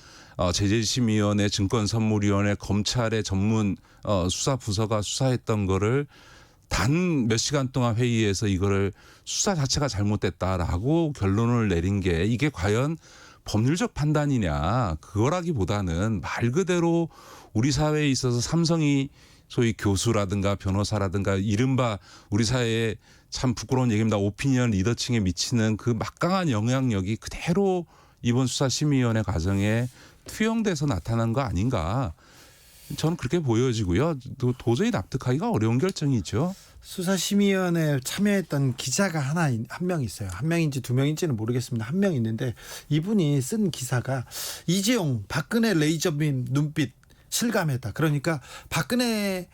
제재심의위원회, 증권선물위원회, 검찰의 전문 수사부서가 수사했던 거를 단 몇 시간 동안 회의에서 이거를 수사 자체가 잘못됐다라고 결론을 내린 게 이게 과연 법률적 판단이냐 그거라기보다는 말 그대로 우리 사회에 있어서 삼성이 소위 교수라든가 변호사라든가 이른바 우리 사회에 참 부끄러운 얘기입니다. 오피니언 리더층에 미치는 그 막강한 영향력이 그대로 이번 수사심의위원회 과정에 투영돼서 나타난 거 아닌가. 저는 그렇게 보여지고요. 도저히 납득하기가 어려운 결정이죠. 수사심의위원회에 참여했던 기자가 한 명 있어요. 한 명인지 2명인지는 모르겠습니다. 한 명 있는데 이분이 쓴 기사가 이재용 박근혜 레이저빔 눈빛 실감했다. 그러니까 박근혜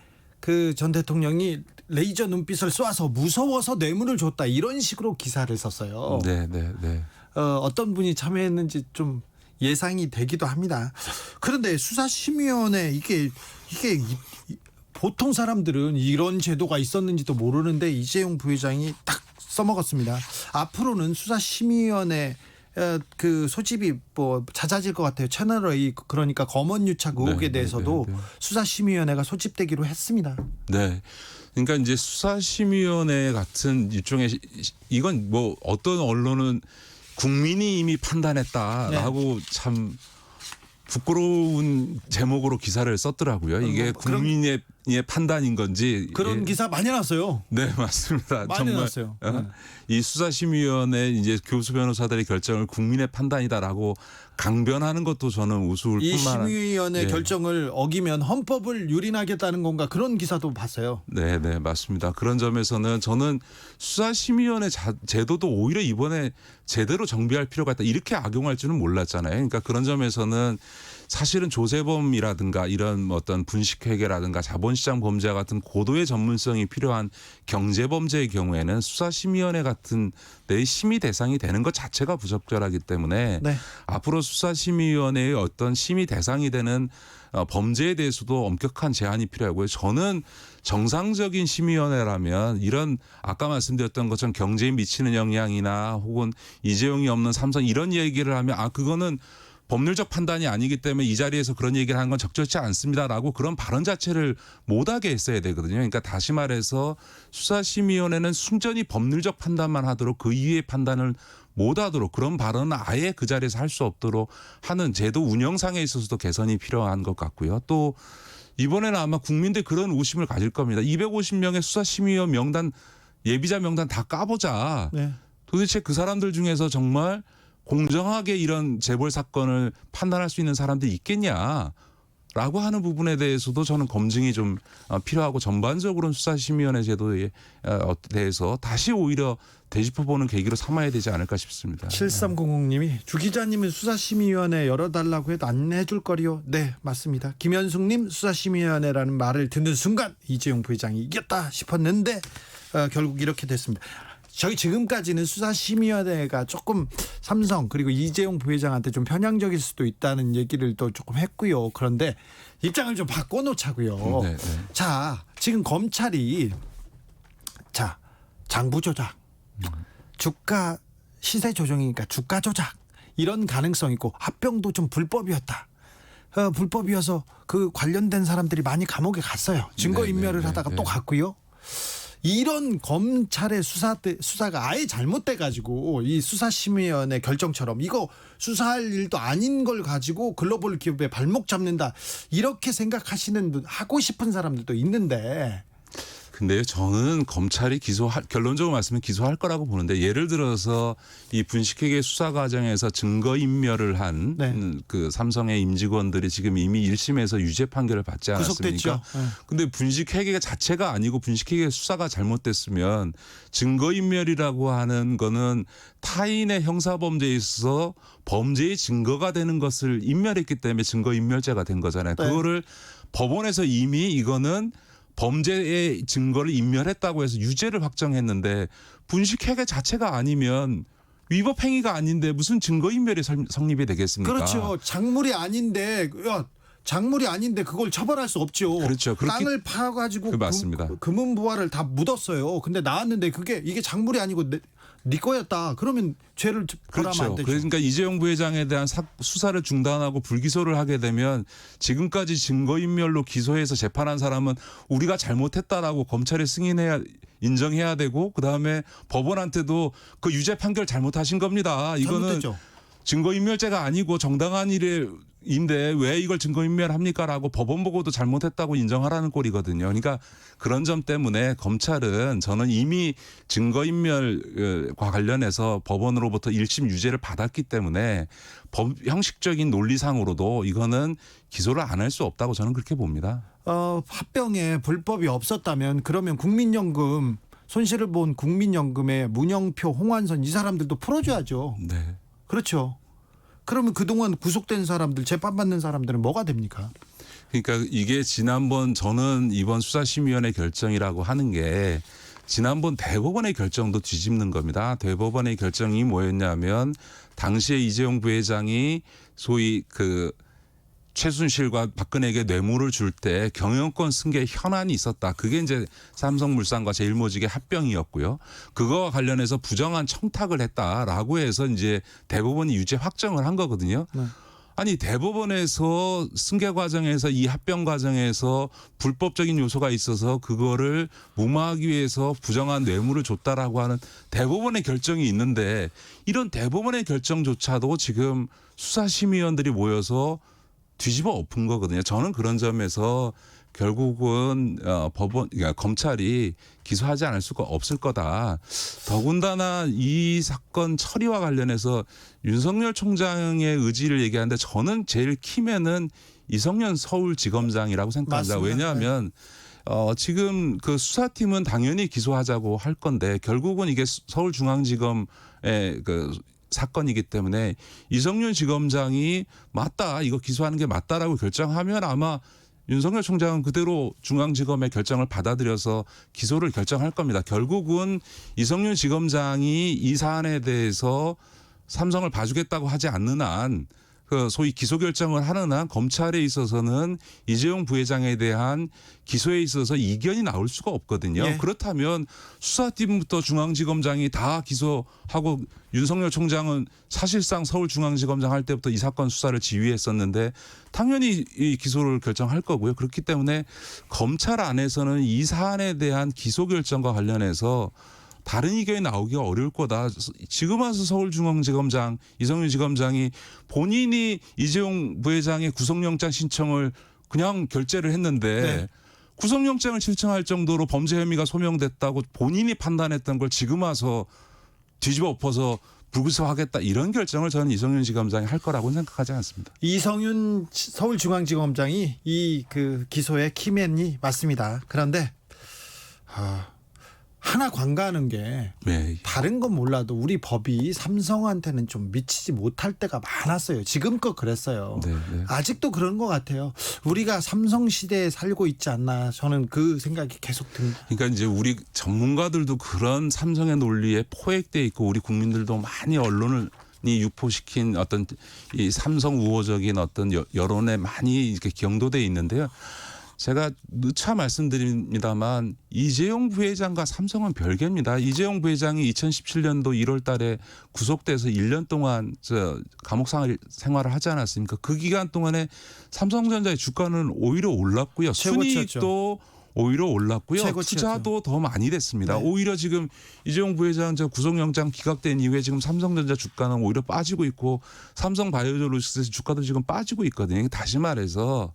전 대통령이 레이저 눈빛을 쏘아서 무서워서 뇌물을 줬다. 이런 식으로 기사를 썼어요. 네. 어떤 분이 참여했는지 좀 예상이 되기도 합니다. 그런데 수사심의위원회 이게 보통 사람들은 이런 제도가 있었는지도 모르는데 이재용 부회장이 딱 써먹었습니다. 앞으로는 수사심의위원회 그 소집이 뭐 잦아질 것 같아요. 채널 A 그러니까 검언 유착 의혹에 네, 대해서도 네. 수사심의위원회가 소집되기로 했습니다. 네. 그러니까 이제 수사심의위원회 같은 일종의 이건 뭐 어떤 언론은 국민이 이미 판단했다라고 참 부끄러운 제목으로 기사를 썼더라고요. 이게 국민의 판단인 건지 그런 기사 많이 났어요. 네, 맞습니다. 많이 정말 나왔어요. 네. 이 수사심의위원회 이제 교수 변호사들의 결정을 국민의 판단이다라고 강변하는 것도 저는 우스울 이 뿐만 심의위원회 예. 결정을 어기면 헌법을 유린하겠다는 건가 그런 기사도 봤어요. 네, 맞습니다. 그런 점에서는 저는 수사심의위원회 제도도 오히려 이번에 제대로 정비할 필요가 있다. 이렇게 악용할 줄은 몰랐잖아요. 그러니까 그런 점에서는 사실은 조세범이라든가 이런 어떤 분식회계라든가 자본시장 범죄와 같은 고도의 전문성이 필요한 경제범죄의 경우에는 수사심의위원회 같은 내 심의 대상이 되는 것 자체가 부적절하기 때문에 네. 앞으로 수사심의위원회의 어떤 심의 대상이 되는 범죄에 대해서도 엄격한 제한이 필요하고요. 저는 정상적인 심의위원회라면 이런 아까 말씀드렸던 것처럼 경제에 미치는 영향이나 혹은 이재용이 없는 삼성 이런 얘기를 하면 그거는 법률적 판단이 아니기 때문에 이 자리에서 그런 얘기를 하는 건 적절치 않습니다라고 그런 발언 자체를 못하게 했어야 되거든요. 그러니까 다시 말해서 수사심의위원회는 순전히 법률적 판단만 하도록 그 이외의 판단을 못하도록 그런 발언은 아예 그 자리에서 할 수 없도록 하는 제도 운영상에 있어서도 개선이 필요한 것 같고요. 또 이번에는 아마 국민들 그런 의심을 가질 겁니다. 250명의 수사심의위원 명단 예비자 명단 다 까보자. 네. 도대체 그 사람들 중에서 정말 공정하게 이런 재벌 사건을 판단할 수 있는 사람들이 있겠냐라고 하는 부분에 대해서도 저는 검증이 좀 필요하고 전반적으로는 수사심의위원회 제도에 대해서 다시 오히려 되짚어보는 계기로 삼아야 되지 않을까 싶습니다. 7300님이 주 기자님은 수사심의위원회 열어달라고 해도 안 해줄 거리요. 네, 맞습니다. 김현숙님 수사심의위원회라는 말을 듣는 순간 이재용 부회장이 이겼다 싶었는데 결국 이렇게 됐습니다. 저희 지금까지는 수사심의위원회가 조금 삼성 그리고 이재용 부회장한테 좀 편향적일 수도 있다는 얘기를 또 조금 했고요. 그런데 입장을 좀 바꿔놓자고요. 네. 자, 지금 검찰이 장부 조작, 주가 시세 조정이니까 주가 조작 이런 가능성 있고 합병도 좀 불법이었다. 불법이어서 그 관련된 사람들이 많이 감옥에 갔어요. 증거인멸을 하다가 또 갔고요. 이런 검찰의 수사가 아예 잘못돼 가지고 이 수사심의위원회 결정처럼 이거 수사할 일도 아닌 걸 가지고 글로벌 기업에 발목 잡는다 이렇게 생각하시는 하고 싶은 사람들도 있는데 근데요, 저는 검찰이 결론적으로 말씀은 기소할 거라고 보는데 예를 들어서 이 분식회계 수사 과정에서 증거인멸을 한 그 삼성의 임직원들이 지금 이미 1심에서 유죄 판결을 받지 않았습니까? 구속됐죠. 근데 분식회계 자체가 아니고 분식회계 수사가 잘못됐으면 증거인멸이라고 하는 거는 타인의 형사범죄에 있어서 범죄의 증거가 되는 것을 인멸했기 때문에 증거인멸죄가 된 거잖아요. 네. 그거를 법원에서 이미 이거는 범죄의 증거를 인멸했다고 해서 유죄를 확정했는데 분식회계 자체가 아니면 위법 행위가 아닌데 무슨 증거인멸이 성립이 되겠습니까? 그렇죠. 작물이 아닌데 그걸 처벌할 수 없죠. 그렇죠. 땅을 파가지고 맞습니다. 금은보화를 다 묻었어요. 근데 나왔는데 이게 작물이 아니고 네 거였다. 그러면 죄를 벌하면 안 되죠. 그러니까 이재용 부회장에 대한 수사를 중단하고 불기소를 하게 되면 지금까지 증거인멸로 기소해서 재판한 사람은 우리가 잘못했다라고 검찰에 인정해야 되고 그다음에 법원한테도 그 유죄 판결 잘못하신 겁니다. 이거는 잘못했죠. 증거인멸죄가 아니고 정당한 일인데 왜 이걸 증거인멸합니까라고 법원 보고도 잘못했다고 인정하라는 꼴이거든요. 그러니까 그런 점 때문에 검찰은 저는 이미 증거인멸과 관련해서 법원으로부터 1심 유죄를 받았기 때문에 형식적인 논리상으로도 이거는 기소를 안 할 수 없다고 저는 그렇게 봅니다. 합병에 불법이 없었다면 그러면 국민연금 손실을 본 국민연금의 문영표, 홍완선 이 사람들도 풀어줘야죠. 네. 그렇죠. 그러면 그동안 구속된 사람들, 재판받는 사람들은 뭐가 됩니까? 그러니까 이게 저는 이번 수사심의위원회 결정이라고 하는 게 지난번 대법원의 결정도 뒤집는 겁니다. 대법원의 결정이 뭐였냐면 당시에 이재용 부회장이 소위 그 최순실과 박근혜에게 뇌물을 줄 때 경영권 승계 현안이 있었다. 그게 이제 삼성물산과 제일모직의 합병이었고요. 그거와 관련해서 부정한 청탁을 했다라고 해서 이제 대법원이 유죄 확정을 한 거거든요. 네. 아니 대법원에서 승계 과정에서 이 합병 과정에서 불법적인 요소가 있어서 그거를 무마하기 위해서 부정한 뇌물을 줬다라고 하는 대법원의 결정이 있는데 이런 대법원의 결정조차도 지금 수사심의위원들이 모여서 뒤집어 엎은 거거든요. 저는 그런 점에서 결국은 그러니까 검찰이 기소하지 않을 수가 없을 거다. 더군다나 이 사건 처리와 관련해서 윤석열 총장의 의지를 얘기하는데 저는 제일 키면은 이성년 서울지검장이라고 생각합니다. 맞습니다. 왜냐하면 지금 그 수사팀은 당연히 기소하자고 할 건데 결국은 이게 서울중앙지검의 그 사건이기 때문에 이성윤 지검장이 맞다 이거 기소하는 게 맞다라고 결정하면 아마 윤석열 총장은 그대로 중앙지검의 결정을 받아들여서 기소를 결정할 겁니다. 결국은 이성윤 지검장이 이 사안에 대해서 삼성을 봐주겠다고 하지 않는 한 그 소위 기소 결정을 하는 한 검찰에 있어서는 이재용 부회장에 대한 기소에 있어서 이견이 나올 수가 없거든요. 예. 그렇다면 수사팀부터 중앙지검장이 다 기소하고 윤석열 총장은 사실상 서울중앙지검장 할 때부터 이 사건 수사를 지휘했었는데 당연히 이 기소를 결정할 거고요. 그렇기 때문에 검찰 안에서는 이 사안에 대한 기소 결정과 관련해서 다른 의견이 나오기가 어려울 거다. 지금 와서 서울중앙지검장 이성윤 지검장이 본인이 이재용 부회장의 구속영장 신청을 그냥 결재를 했는데 네. 구속영장을 신청할 정도로 범죄 혐의가 소명됐다고 본인이 판단했던 걸 지금 와서 뒤집어 엎어서 불기소하겠다 이런 결정을 저는 이성윤 지검장이 할 거라고는 생각하지 않습니다. 이성윤 서울중앙지검장이 이 그 기소의 키맨이 맞습니다. 그런데 하나 관가하는 게 네. 다른 건 몰라도 우리 법이 삼성한테는 좀 미치지 못할 때가 많았어요. 지금껏 그랬어요. 네, 네. 아직도 그런 것 같아요. 우리가 삼성 시대에 살고 있지 않나 저는 그 생각이 계속 듭니다. 그러니까 이제 우리 전문가들도 그런 삼성의 논리에 포획돼 있고 우리 국민들도 많이 언론을 유포시킨 어떤 이 삼성 우호적인 어떤 여론에 많이 이렇게 경도돼 있는데요. 제가 누차 말씀드립니다만 이재용 부회장과 삼성은 별개입니다. 이재용 부회장이 2017년도 1월 달에 구속돼서 1년 동안 감옥 생활을 하지 않았습니까? 그 기간 동안에 삼성전자의 주가는 오히려 올랐고요. 순이익도 오히려 올랐고요. 투자도 더 많이 됐습니다. 네. 오히려 지금 이재용 부회장 구속영장 기각된 이후에 지금 삼성전자 주가는 오히려 빠지고 있고 삼성바이오로직스 주가도 지금 빠지고 있거든요. 다시 말해서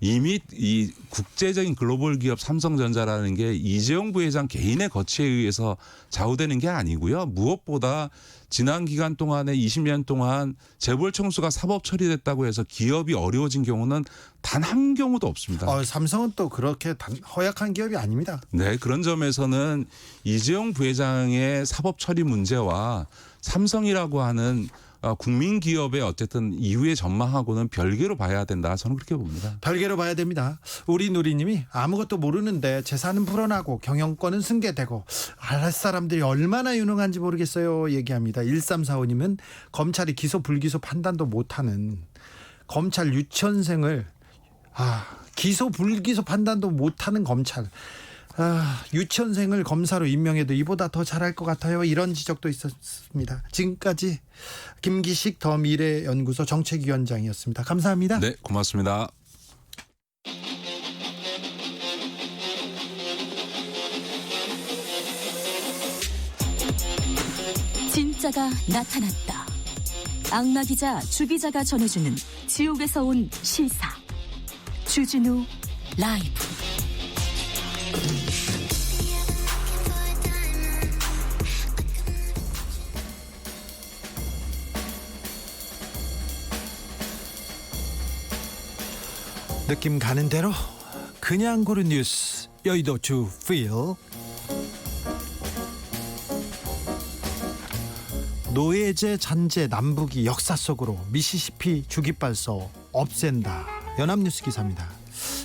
이미 이 국제적인 글로벌 기업 삼성전자라는 게 이재용 부회장 개인의 거취에 의해서 좌우되는 게 아니고요. 무엇보다 지난 기간 동안에 20년 동안 재벌 청수가 사법 처리됐다고 해서 기업이 어려워진 경우는 단 한 경우도 없습니다. 삼성은 또 그렇게 허약한 기업이 아닙니다. 네, 그런 점에서는 이재용 부회장의 사법 처리 문제와 삼성이라고 하는 국민 기업의 어쨌든 이후의 전망하고는 별개로 봐야 된다. 저는 그렇게 봅니다. 별개로 봐야 됩니다. 우리 누리님이 아무것도 모르는데 재산은 불어나고 경영권은 승계되고 알 사람들이 얼마나 유능한지 모르겠어요 얘기합니다. 1345님은 검찰이 기소 불기소 판단도 못하는 검찰 유치원생을 기소 불기소 판단도 못하는 검찰 유치원생을 검사로 임명해도 이보다 더 잘할 것 같아요. 이런 지적도 있었습니다. 지금까지 김기식 더 미래연구소 정책위원장이었습니다. 감사합니다. 네, 고맙습니다. 진짜가 나타났다. 악마 기자 주 기자가 전해주는 지옥에서 온 실사. 주진우 라이브. 느낌 가는 대로 그냥 고른 뉴스 여의도 주필. 노예제 잔재 남북이 역사 속으로 미시시피 주깃발서 없앤다. 연합뉴스 기사입니다.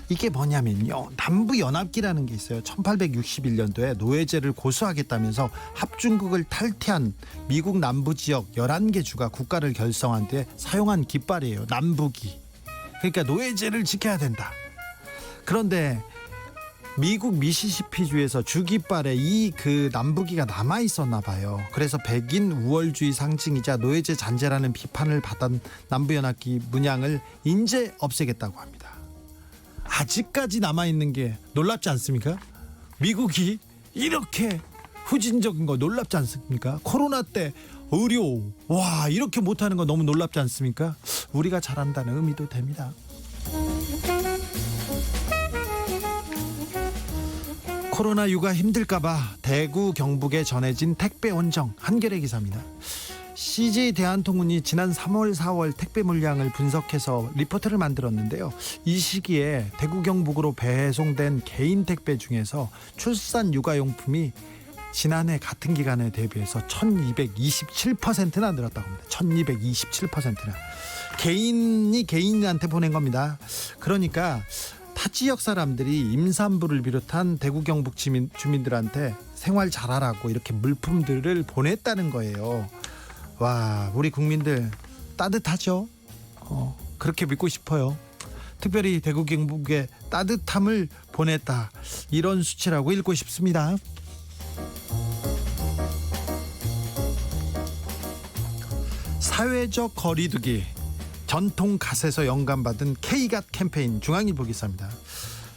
이게 뭐냐면요, 남부연합기라는 게 있어요. 1861년도에 노예제를 고수하겠다면서 합중국을 탈퇴한 미국 남부 지역 11개 주가 국가를 결성한 데 사용한 깃발이에요. 남북이. 그러니까 노예제를 지켜야 된다. 그런데 미국 미시시피주에서 주깃발에 이 그 남부기가 남아 있었나 봐요. 그래서 백인 우월주의 상징이자 노예제 잔재라는 비판을 받은 남부연합기 문양을 인제 없애겠다고 합니다. 아직까지 남아 있는 게 놀랍지 않습니까? 미국이 이렇게 후진적인 거 놀랍지 않습니까? 코로나 때 의료 와 이렇게 못하는 거 너무 놀랍지 않습니까? 우리가 잘한다는 의미도 됩니다. 코로나 육아 힘들까봐 대구 경북에 전해진 택배 원정 한겨레 기사입니다. CJ 대한통운이 지난 3월 4월 택배 물량을 분석해서 리포트를 만들었는데요. 이 시기에 대구 경북으로 배송된 개인 택배 중에서 출산 육아용품이 지난해 같은 기간에 대비해서 1227%나 늘었다고 합니다. 1227%나. 개인이 개인한테 보낸 겁니다. 그러니까 타 지역 사람들이 임산부를 비롯한 대구 경북 주민들한테 생활 잘하라고 이렇게 물품들을 보냈다는 거예요. 와, 우리 국민들 따뜻하죠? 그렇게 믿고 싶어요. 특별히 대구 경북에 따뜻함을 보냈다. 이런 수치라고 읽고 싶습니다. 사회적 거리두기 전통 갓에서 영감받은 K갓 캠페인 중앙일보 기사입니다.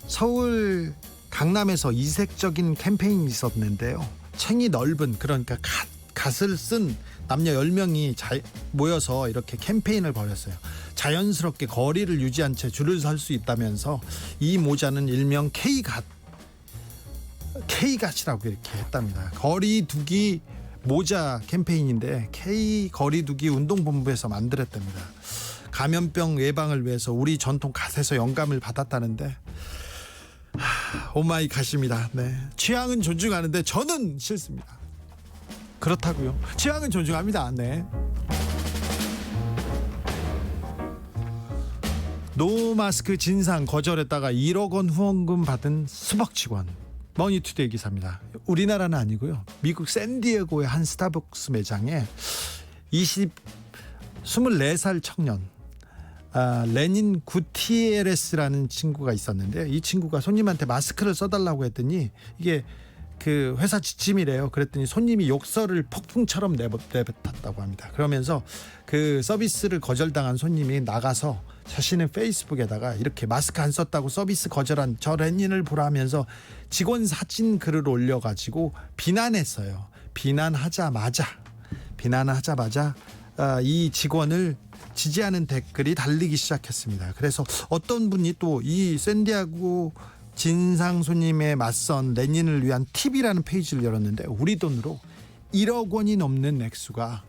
서울 강남에서 이색적인 캠페인이 있었는데요. 챙이 넓은 그러니까 갓을 쓴 남녀 10명이 모여서 이렇게 캠페인을 벌였어요. 자연스럽게 거리를 유지한 채 줄을 설 수 있다면서 이 모자는 일명 K갓이라고 이렇게 했답니다. 거리두기 모자 캠페인인데 K 거리두기 운동본부에서 만들었답니다. 감염병 예방을 위해서 우리 전통 갓에서 영감을 받았다는데 오마이 갓입니다. 네. 취향은 존중하는데 저는 싫습니다. 그렇다고요. 취향은 존중합니다. 네. 노마스크 진상 거절했다가 1억 원 후원금 받은 수박 직원. 머니투데이 기사입니다. 우리나라는 아니고요. 미국 샌디에고의 한 스타벅스 매장에 24살 청년 레닌 구티에레스라는 친구가 있었는데 이 친구가 손님한테 마스크를 써달라고 했더니 이게 그 회사 지침이래요. 그랬더니 손님이 욕설을 폭풍처럼 내뱉었다고 합니다. 그러면서 그 서비스를 거절당한 손님이 나가서 자신의 페이스북에다가 이렇게 마스크 안 썼다고 서비스 거절한 저 레닌을 보라면서 직원 사진 글을 올려가지고 비난했어요. 비난하자마자 이 직원을 지지하는 댓글이 달리기 시작했습니다. 그래서 어떤 분이 또 이 샌디에고 진상 손님에 맞선 레닌을 위한 팁이라는 페이지를 열었는데 우리 돈으로 1억 원이 넘는 액수가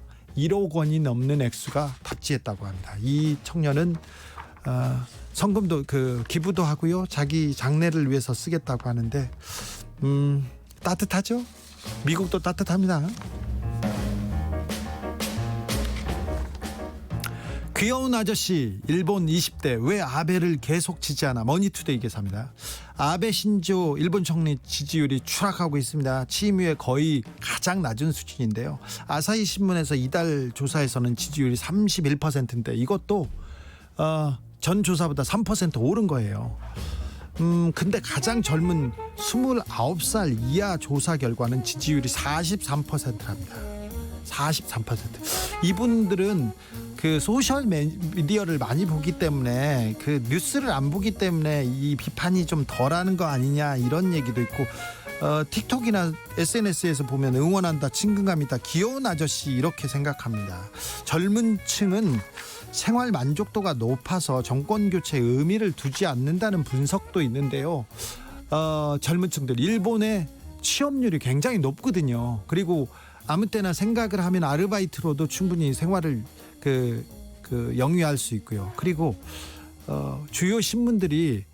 답지했다고 합니다. 이 청년은 성금도 기부도 하고요. 자기 장래를 위해서 쓰겠다고 하는데 따뜻하죠? 미국도 따뜻합니다. 귀여운 아저씨 일본 20대 왜 아베를 계속 지지하나 머니투데이 기사입니다. 아베 신조 일본 총리 지지율이 추락하고 있습니다. 취임 후에 거의 가장 낮은 수준인데요. 아사히 신문에서 이달 조사에서는 지지율이 31%인데 이것도 전 조사보다 3% 오른 거예요. 근데 가장 젊은 29살 이하 조사 결과는 지지율이 43%랍니다. 43%. 이분들은 그 소셜 미디어를 많이 보기 때문에 그 뉴스를 안 보기 때문에 이 비판이 좀 덜하는 거 아니냐 이런 얘기도 있고 틱톡이나 SNS에서 보면 응원한다, 친근감이다, 귀여운 아저씨 이렇게 생각합니다. 젊은 층은 생활 만족도가 높아서 정권 교체에 의미를 두지 않는다는 분석도 있는데요. 젊은 층들 일본의 취업률이 굉장히 높거든요. 그리고 아무 때나 생각을 하면 아르바이트로도 충분히 생활을 영위할 수 있고요. 그리고 주요 신문들이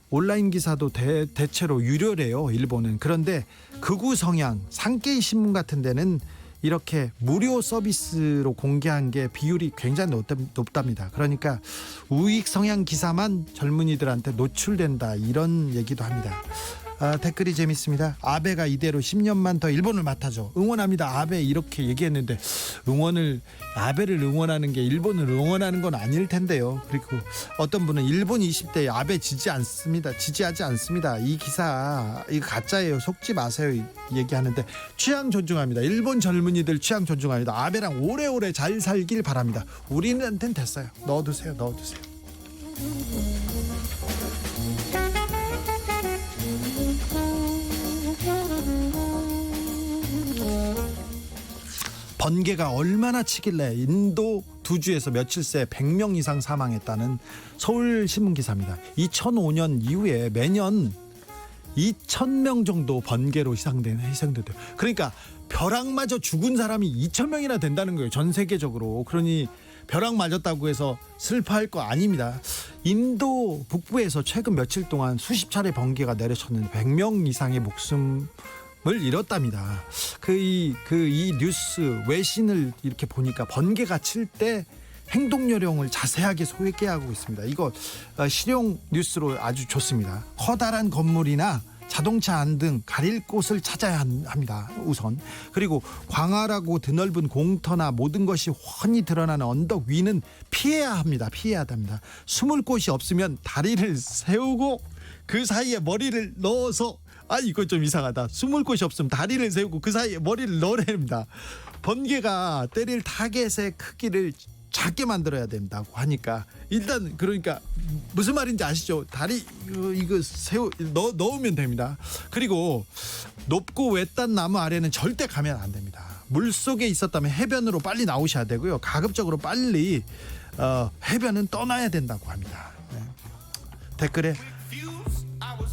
온라인 기사도 대체로 유료래요. 일본은. 그런데 극우 성향 산케이 신문 같은 데는 이렇게 무료 서비스로 공개한 게 비율이 굉장히 높답니다. 그러니까 우익 성향 기사만 젊은이들한테 노출된다 이런 얘기도 합니다. 댓글이 재밌습니다. 아베가 이대로 10년만 더 일본을 맡아줘. 응원합니다. 아베 이렇게 얘기했는데 아베를 응원하는 게 일본을 응원하는 건 아닐 텐데요. 그리고 어떤 분은 일본 20대 아베 지지하지 않습니다. 이 기사 이거 가짜예요. 속지 마세요. 얘기하는데 취향 존중합니다. 일본 젊은이들 취향 존중합니다. 아베랑 오래오래 잘 살길 바랍니다. 우리한테는 됐어요. 넣어두세요. 번개가 얼마나 치길래 인도 두 주에서 며칠 새 100명 이상 사망했다는 서울신문 기사입니다. 2005년 이후에 매년 2,000명 정도 번개로 희생돼요. 그러니까 벼락마저 죽은 사람이 2,000명이나 된다는 거예요. 전 세계적으로. 그러니 벼락 맞았다고 해서 슬퍼할 거 아닙니다. 인도 북부에서 최근 며칠 동안 수십 차례 번개가 내려쳤는데 100명 이상의 목숨을 잃었답니다. 이 뉴스 외신을 이렇게 보니까 번개가 칠 때 행동 요령을 자세하게 소개하고 있습니다. 이거 실용 뉴스로 아주 좋습니다. 커다란 건물이나 자동차 안 등 가릴 곳을 찾아야 합니다. 우선. 그리고 광활하고 드넓은 공터나 모든 것이 훤히 드러나는 언덕 위는 피해야 합니다. 숨을 곳이 없으면 다리를 세우고 그 사이에 머리를 넣어서 이거 좀 이상하다. 숨을 곳이 없으면 다리를 세우고 그 사이에 머리를 넣으려 합니다. 번개가 때릴 타겟의 크기를 작게 만들어야 된다고 하니까 일단 그러니까 무슨 말인지 아시죠? 다리 이거 넣으면 됩니다. 그리고 높고 외딴 나무 아래는 절대 가면 안 됩니다. 물속에 있었다면 해변으로 빨리 나오셔야 되고요. 가급적으로 빨리 해변은 떠나야 된다고 합니다. 네. 댓글에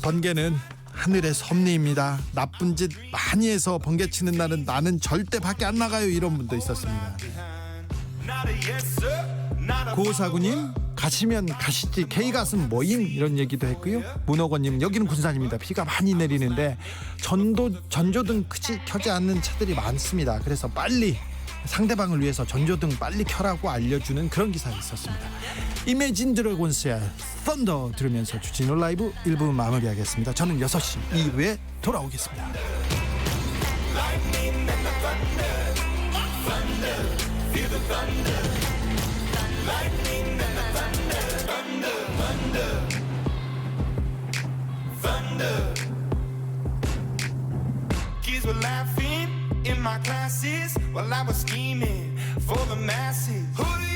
번개는 하늘의 섭리입니다. 나쁜 짓 많이 해서 번개 치는 날은 나는 절대 밖에 안 나가요. 이런 분도 있었습니다. 9549님 가시면 가시지 K가슴 뭐임 이런 얘기도 했고요. 문호건님 여기는 군산입니다. 비가 많이 내리는데 전조등 켜지 않는 차들이 많습니다. 그래서 빨리 상대방을 위해서 전조등 빨리 켜라고 알려주는 그런 기사가 있었습니다. 이매진 드래곤스의 썬더 들으면서 주진우 라이브 1부 마무리하겠습니다. 저는 6시 이후에 돌아오겠습니다. Kids were laughing in my classes while I was scheming for the masses. Who do